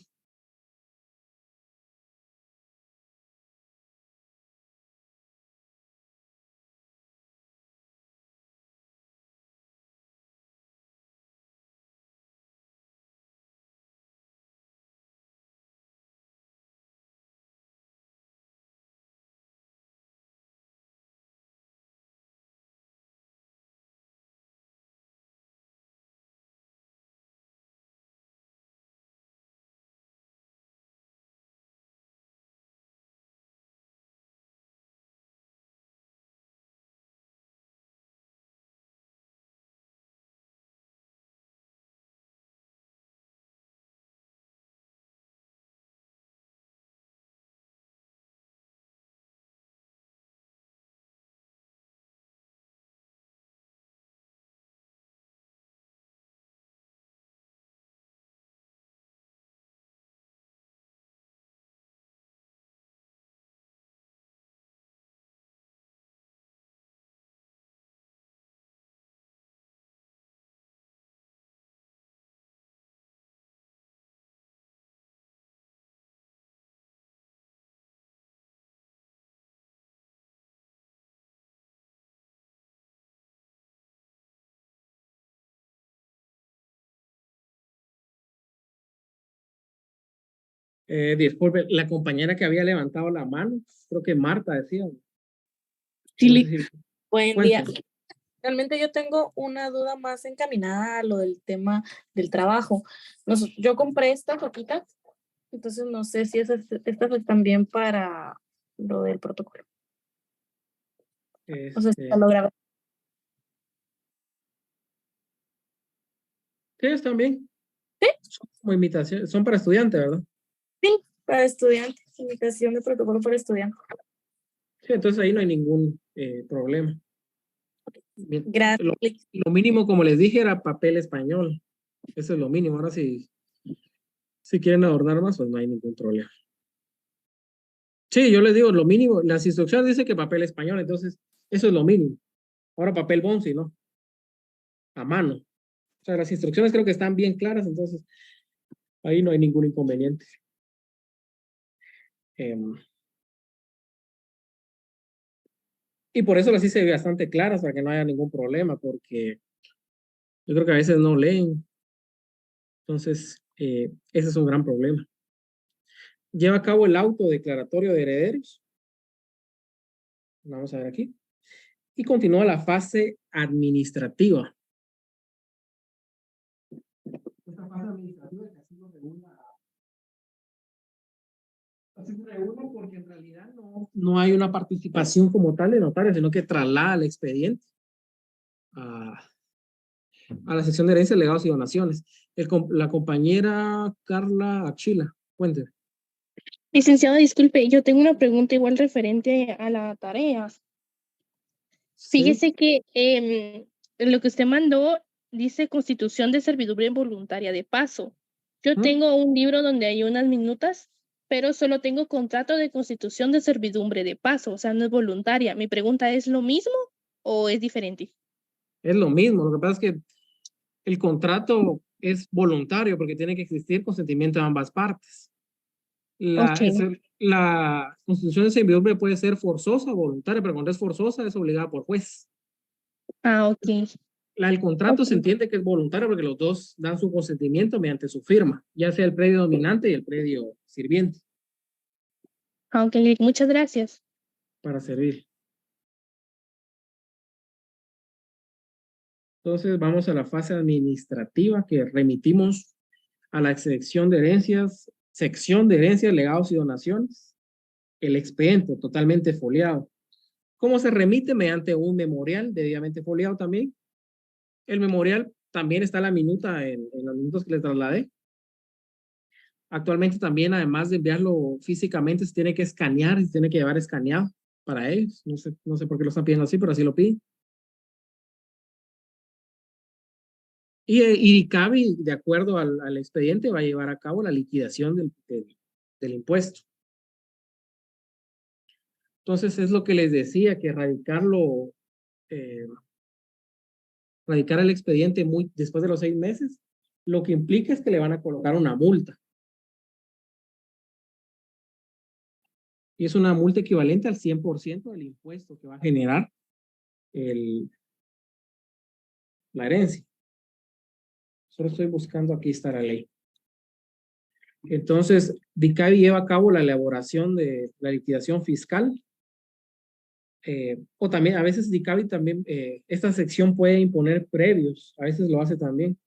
Disculpe, la compañera que había levantado la mano, creo que Marta decía. Sí, No sé si- buen día. Cuénteme. Realmente yo tengo una duda más encaminada a lo del tema del trabajo. Yo compré estas hojitas, entonces no sé si estas están bien para lo del protocolo. No sé si Este, lo grabé. sí, están bien. ¿Sí? Son como invitación, son para estudiantes, ¿verdad? Sí, para estudiantes, invitación de protocolo para estudiantes. Sí, entonces ahí no hay ningún problema. Bien. Gracias. Lo mínimo, como les dije, era papel español. Eso es lo mínimo. Ahora si quieren adornar más, pues no hay ningún problema. Sí, yo les digo lo mínimo. Las instrucciones dicen que papel español, entonces eso es lo mínimo. Ahora papel bonzi, ¿no? A mano. O sea, las instrucciones creo que están bien claras, entonces ahí no hay ningún inconveniente. Y por eso las hice bastante claras, para que no haya ningún problema, porque yo creo que a veces no leen. Entonces, ese es un gran problema. Lleva a cabo el auto declaratorio de herederos. Vamos a ver aquí. Y continúa la fase administrativa. Esta fase administrativa que así lo regula. Así se regula porque en realidad no hay una participación como tal de notario, sino que traslada el expediente a la sección de herencias, legados y donaciones. La compañera Carla Achila, cuénteme. Licenciado, disculpe, yo tengo una pregunta igual referente a la tarea. ¿Sí? Fíjese que lo que usted mandó dice constitución de servidumbre voluntaria de paso. Yo tengo un libro donde hay unas minutas, pero solo tengo contrato de constitución de servidumbre de paso, o sea, no es voluntaria. Mi pregunta es, ¿lo mismo o es diferente? Es lo mismo, lo que pasa es que el contrato es voluntario porque tiene que existir consentimiento de ambas partes. La constitución de servidumbre puede ser forzosa o voluntaria, pero cuando es forzosa es obligada por juez. Ah, ok. El contrato se entiende que es voluntario porque los dos dan su consentimiento mediante su firma, ya sea el predio dominante y el predio sirviente. Ok, muchas gracias. Para servir. Entonces vamos a la fase administrativa que remitimos a la sección de herencias, legados y donaciones. El expediente totalmente foliado. ¿Cómo se remite? Mediante un memorial debidamente foliado también. El memorial también está en la minuta, en los minutos que les trasladé. Actualmente también, además de enviarlo físicamente, se tiene que escanear, se tiene que llevar escaneado para ellos. No sé por qué lo están pidiendo así, pero así lo piden. Y IDICABI, de acuerdo al expediente, va a llevar a cabo la liquidación del impuesto. Entonces, es lo que les decía, que radicar el expediente después de los 6 meses, lo que implica es que le van a colocar una multa. Y es una multa equivalente al 100% del impuesto que va a generar la herencia. Solo estoy buscando, aquí está la ley. Entonces, DICABI lleva a cabo la elaboración de la liquidación fiscal. O también, a veces DICABI también, esta sección puede imponer previos, a veces lo hace también.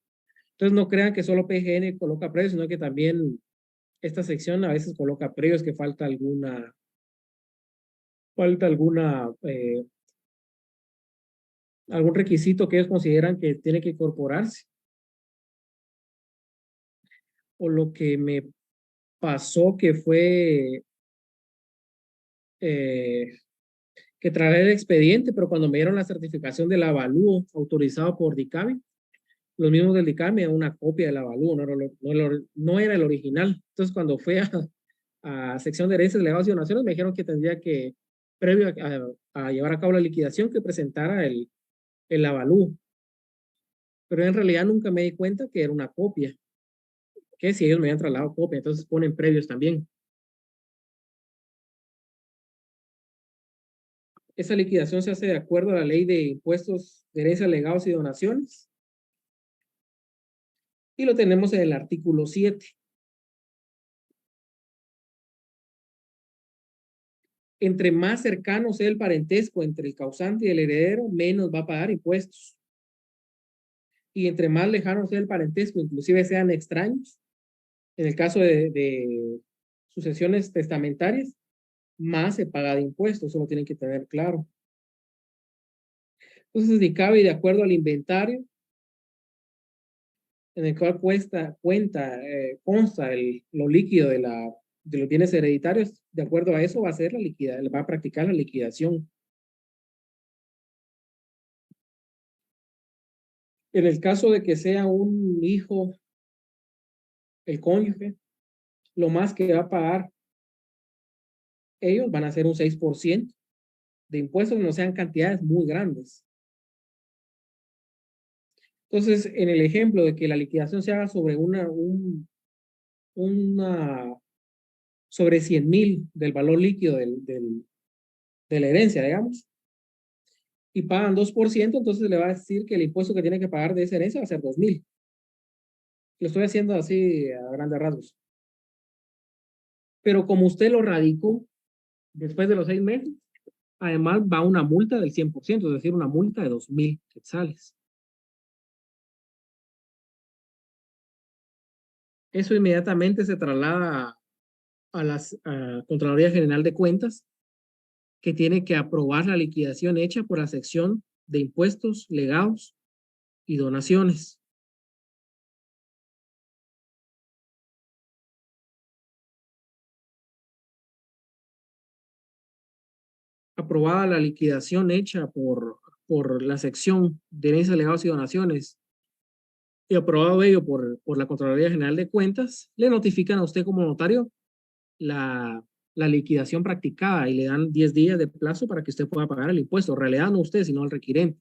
Entonces, no crean que solo PGN coloca previos, sino que también esta sección a veces coloca previos que falta algún requisito que ellos consideran que tiene que incorporarse. O lo que me pasó que fue que traer el expediente, pero cuando me dieron la certificación del avalúo autorizado por DICABI, los mismos del DICABI me dieron una copia del avalúo, no era el original. Entonces, cuando fui a sección de herencias, legados y donaciones, me dijeron que tendría que, previo a llevar a cabo la liquidación, que presentara el avalúo. Pero en realidad nunca me di cuenta que era una copia, que si ellos me habían trasladado copia, entonces ponen previos también. Esa liquidación se hace de acuerdo a la ley de impuestos de herencias, legados y donaciones. Y lo tenemos en el artículo 7. Entre más cercano sea el parentesco entre el causante y el heredero, menos va a pagar impuestos. Y entre más lejano sea el parentesco, inclusive sean extraños, en el caso de sucesiones testamentarias, más se paga de impuestos. Eso lo tienen que tener claro. Entonces, DICABI, de acuerdo al inventario, en el cual consta lo líquido de los bienes hereditarios, de acuerdo a eso va a practicar la liquidación. En el caso de que sea un hijo, el cónyuge, lo más que va a pagar ellos van a ser un 6% de impuestos, no sean cantidades muy grandes. Entonces, en el ejemplo de que la liquidación se haga sobre sobre 100,000 del valor líquido de la herencia, digamos, y pagan 2%, entonces le va a decir que el impuesto que tiene que pagar de esa herencia va a ser 2,000. Lo estoy haciendo así a grandes rasgos. Pero como usted lo radicó después de los 6 meses, además va una multa del 100%, es decir, una multa de 2,000 quetzales. Eso inmediatamente se traslada a la Contraloría General de Cuentas, que tiene que aprobar la liquidación hecha por la sección de impuestos, legados y donaciones. Aprobada la liquidación hecha por la sección de herencias, legados y donaciones y aprobado ello por la Contraloría General de Cuentas, le notifican a usted como notario la liquidación practicada y le dan 10 días de plazo para que usted pueda pagar el impuesto. En realidad no usted, sino el requirente.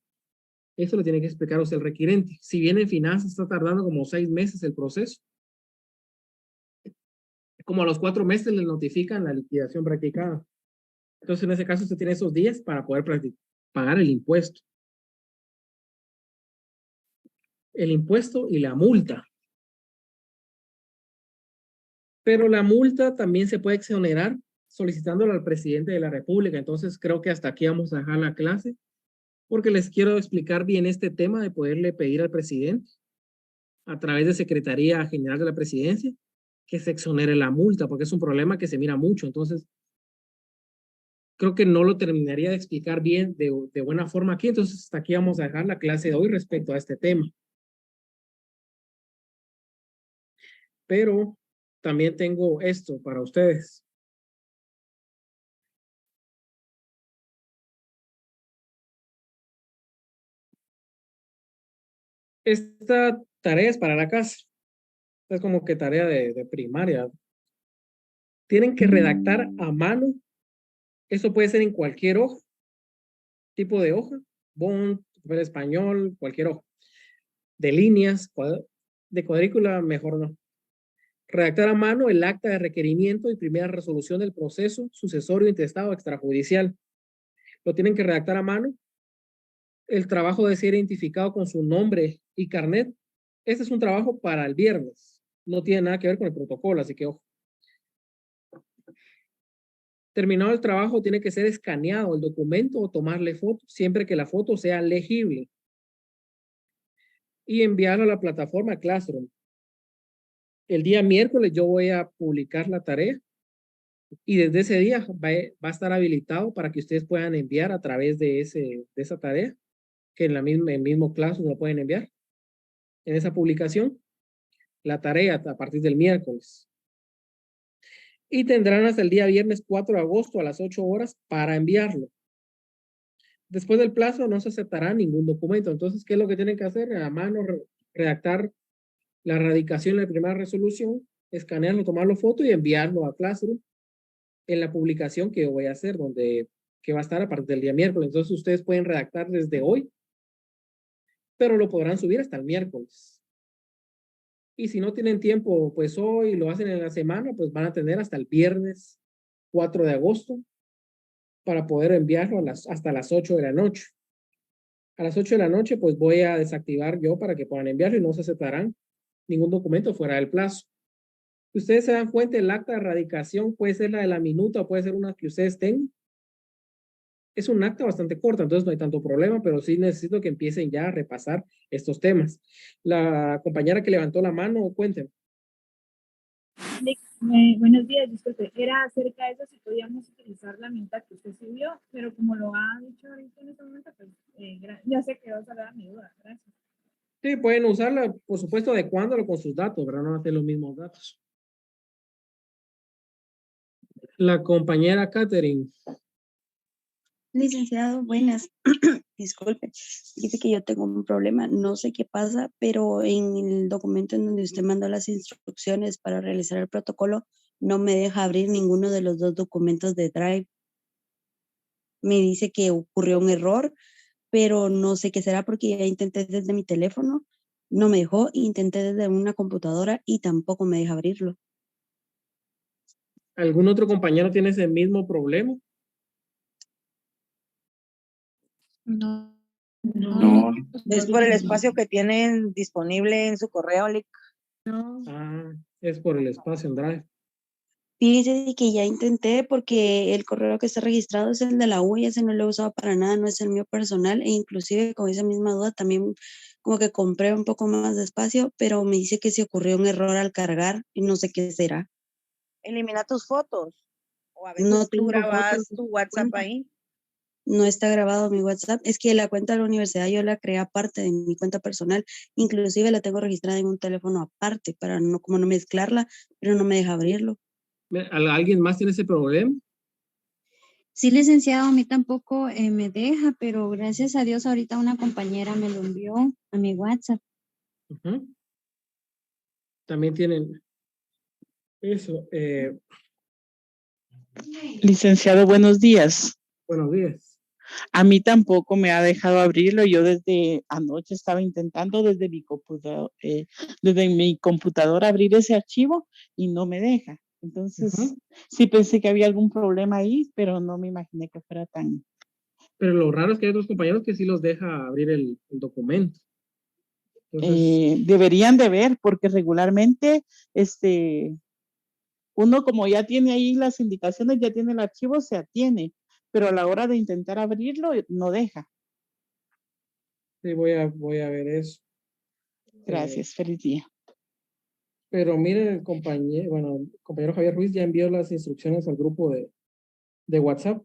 Esto lo tiene que explicar usted el requirente. Si bien en finanzas está tardando como 6 meses el proceso, como a los 4 meses le notifican la liquidación practicada. Entonces, en ese caso, usted tiene esos días para poder pagar el impuesto. El impuesto y la multa. Pero la multa también se puede exonerar solicitándolo al presidente de la República. Entonces creo que hasta aquí vamos a dejar la clase, porque les quiero explicar bien este tema de poderle pedir al presidente a través de Secretaría General de la Presidencia que se exonere la multa, porque es un problema que se mira mucho. Entonces, creo que no lo terminaría de explicar bien de buena forma aquí. Entonces, hasta aquí vamos a dejar la clase de hoy respecto a este tema. Pero también tengo esto para ustedes. Esta tarea es para la casa. Es como que tarea de primaria. Tienen que redactar a mano. Eso puede ser en cualquier hoja, tipo de hoja, bond, papel español, cualquier hoja. De líneas, de cuadrícula, mejor no. Redactar a mano el acta de requerimiento y primera resolución del proceso sucesorio, intestado, extrajudicial. Lo tienen que redactar a mano. El trabajo debe ser identificado con su nombre y carnet. Este es un trabajo para el viernes. No tiene nada que ver con el protocolo, así que ojo. Terminado el trabajo, tiene que ser escaneado el documento o tomarle foto, siempre que la foto sea legible. Y enviarlo a la plataforma Classroom. El día miércoles yo voy a publicar la tarea y desde ese día va a estar habilitado para que ustedes puedan enviar a través de esa tarea, que en el mismo Classroom lo pueden enviar. En esa publicación, la tarea a partir del miércoles. Y tendrán hasta el día viernes 4 de agosto a las 8 horas para enviarlo. Después del plazo no se aceptará ningún documento. Entonces, ¿qué es lo que tienen que hacer? A mano, redactar la radicación de la primera resolución, escanearlo, tomarlo foto y enviarlo a Classroom en la publicación que yo voy a hacer, que va a estar a partir del día miércoles. Entonces, ustedes pueden redactar desde hoy, pero lo podrán subir hasta el miércoles. Y si no tienen tiempo, pues hoy lo hacen en la semana, pues van a tener hasta el viernes 4 de agosto para poder enviarlo hasta las 8 de la noche. A las 8 de la noche, pues voy a desactivar yo para que puedan enviarlo y no se aceptarán ningún documento fuera del plazo. Ustedes se dan cuenta, el acta de radicación puede ser la de la minuta o puede ser una que ustedes tengan. Es un acta bastante corta, entonces no hay tanto problema, pero sí necesito que empiecen ya a repasar estos temas. La compañera que levantó la mano, cuéntenme. Buenos días, disculpe. Era acerca de eso si podíamos utilizar la minuta que usted subió, pero como lo ha dicho ahorita en este momento, pues ya sé que va a salvar mi duda. Gracias. Sí, pueden usarla, por supuesto, adecuándolo con sus datos, ¿verdad? No van a tener los mismos datos. La compañera Catherine. Licenciado, buenas. Disculpe, dice que yo tengo un problema, no sé qué pasa, pero en el documento en donde usted mandó las instrucciones para realizar el protocolo, no me deja abrir ninguno de los dos documentos de Drive. Me dice que ocurrió un error, pero no sé qué será porque ya intenté desde mi teléfono, no me dejó, intenté desde una computadora y tampoco me deja abrirlo. ¿Algún otro compañero tiene ese mismo problema? No. No. Es por el espacio que tienen disponible en su correo, Lic. No. Ah, es por el espacio en Drive. Fíjese que ya intenté porque el correo que está registrado es el de la U y ese no lo he usado para nada, no es el mío personal e inclusive con esa misma duda también como que compré un poco más de espacio, pero me dice que se ocurrió un error al cargar y no sé qué será. Elimina tus fotos. O a veces No tú tengo grabas fotos, tu WhatsApp ahí. No está grabado mi WhatsApp. Es que la cuenta de la universidad yo la creé aparte de mi cuenta personal. Inclusive la tengo registrada en un teléfono aparte para no, como no mezclarla, pero no me deja abrirlo. ¿Alguien más tiene ese problema? Sí, licenciado, a mí tampoco me deja, pero gracias a Dios ahorita una compañera me lo envió a mi WhatsApp. También tienen eso. Licenciado, buenos días. Buenos días. A mí tampoco me ha dejado abrirlo. Yo desde anoche estaba intentando desde mi computadora abrir ese archivo y no me deja. Entonces, sí pensé que había algún problema ahí, pero no me imaginé que fuera tan... Pero lo raro es que hay otros compañeros que sí los deja abrir el documento. Entonces, deberían de ver, porque regularmente, Uno como ya tiene ahí las indicaciones, ya tiene el archivo, se atiene, pero a la hora de intentar abrirlo, no deja. Sí, voy a ver eso. Gracias, feliz día. Pero miren, el compañero Javier Ruiz ya envió las instrucciones al grupo de WhatsApp.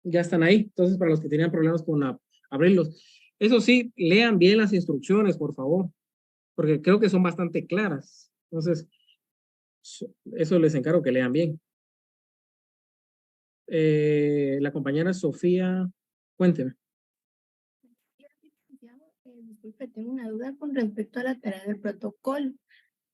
Ya están ahí. Entonces, para los que tenían problemas con abrirlos. Eso sí, lean bien las instrucciones, por favor, porque creo que son bastante claras. Entonces, eso les encargo que lean bien. La compañera Sofía, cuénteme. Disculpe, tengo una duda con respecto a la tarea del protocolo.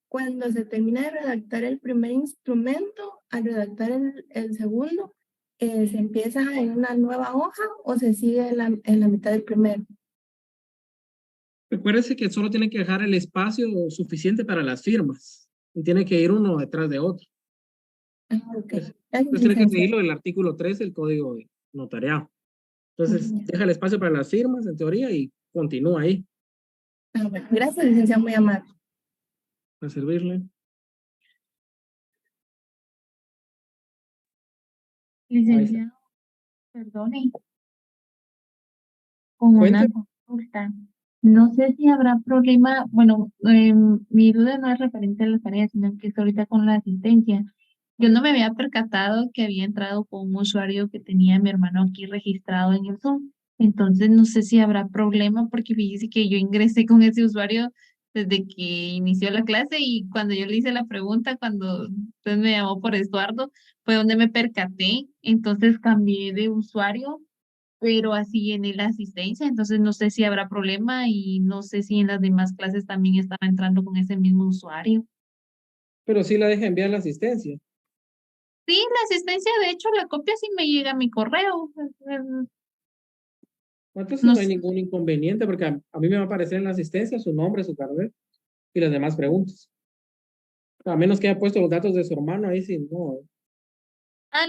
Cuando se termina de redactar el primer instrumento, al redactar el segundo, ¿se empieza en una nueva hoja o se sigue en la mitad del primero? Recuérdese que solo tiene que dejar el espacio suficiente para las firmas y tiene que ir uno detrás de otro. Okay. Entonces tiene que seguirlo del artículo 3 del Código de Notariado. Entonces deja el espacio para las firmas en teoría y continúa ahí. Bueno, gracias, licenciado, muy amable. Para servirle. Licenciado, perdone. Con una consulta. No sé si habrá problema, bueno, mi duda no es referente a las tareas, sino que es ahorita con la asistencia. Yo no me había percatado que había entrado con un usuario que tenía a mi hermano aquí registrado en el Zoom. Entonces no sé si habrá problema porque fíjese que yo ingresé con ese usuario desde que inició la clase y cuando yo le hice la pregunta, cuando usted me llamó por Estuardo, fue donde me percaté. Entonces cambié de usuario, pero así en la asistencia, entonces no sé si habrá problema y no sé si en las demás clases también estaba entrando con ese mismo usuario. Pero sí la deja enviar la asistencia. Sí, la asistencia, de hecho, la copia sí me llega a mi correo. Entonces no hay ningún inconveniente porque a mí me va a aparecer en la asistencia su nombre, su carnet y las demás preguntas. A menos que haya puesto los datos de su hermano, ahí sí, no.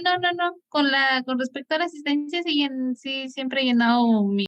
No. Con respecto a la asistencia, sí, sí siempre he llenado mi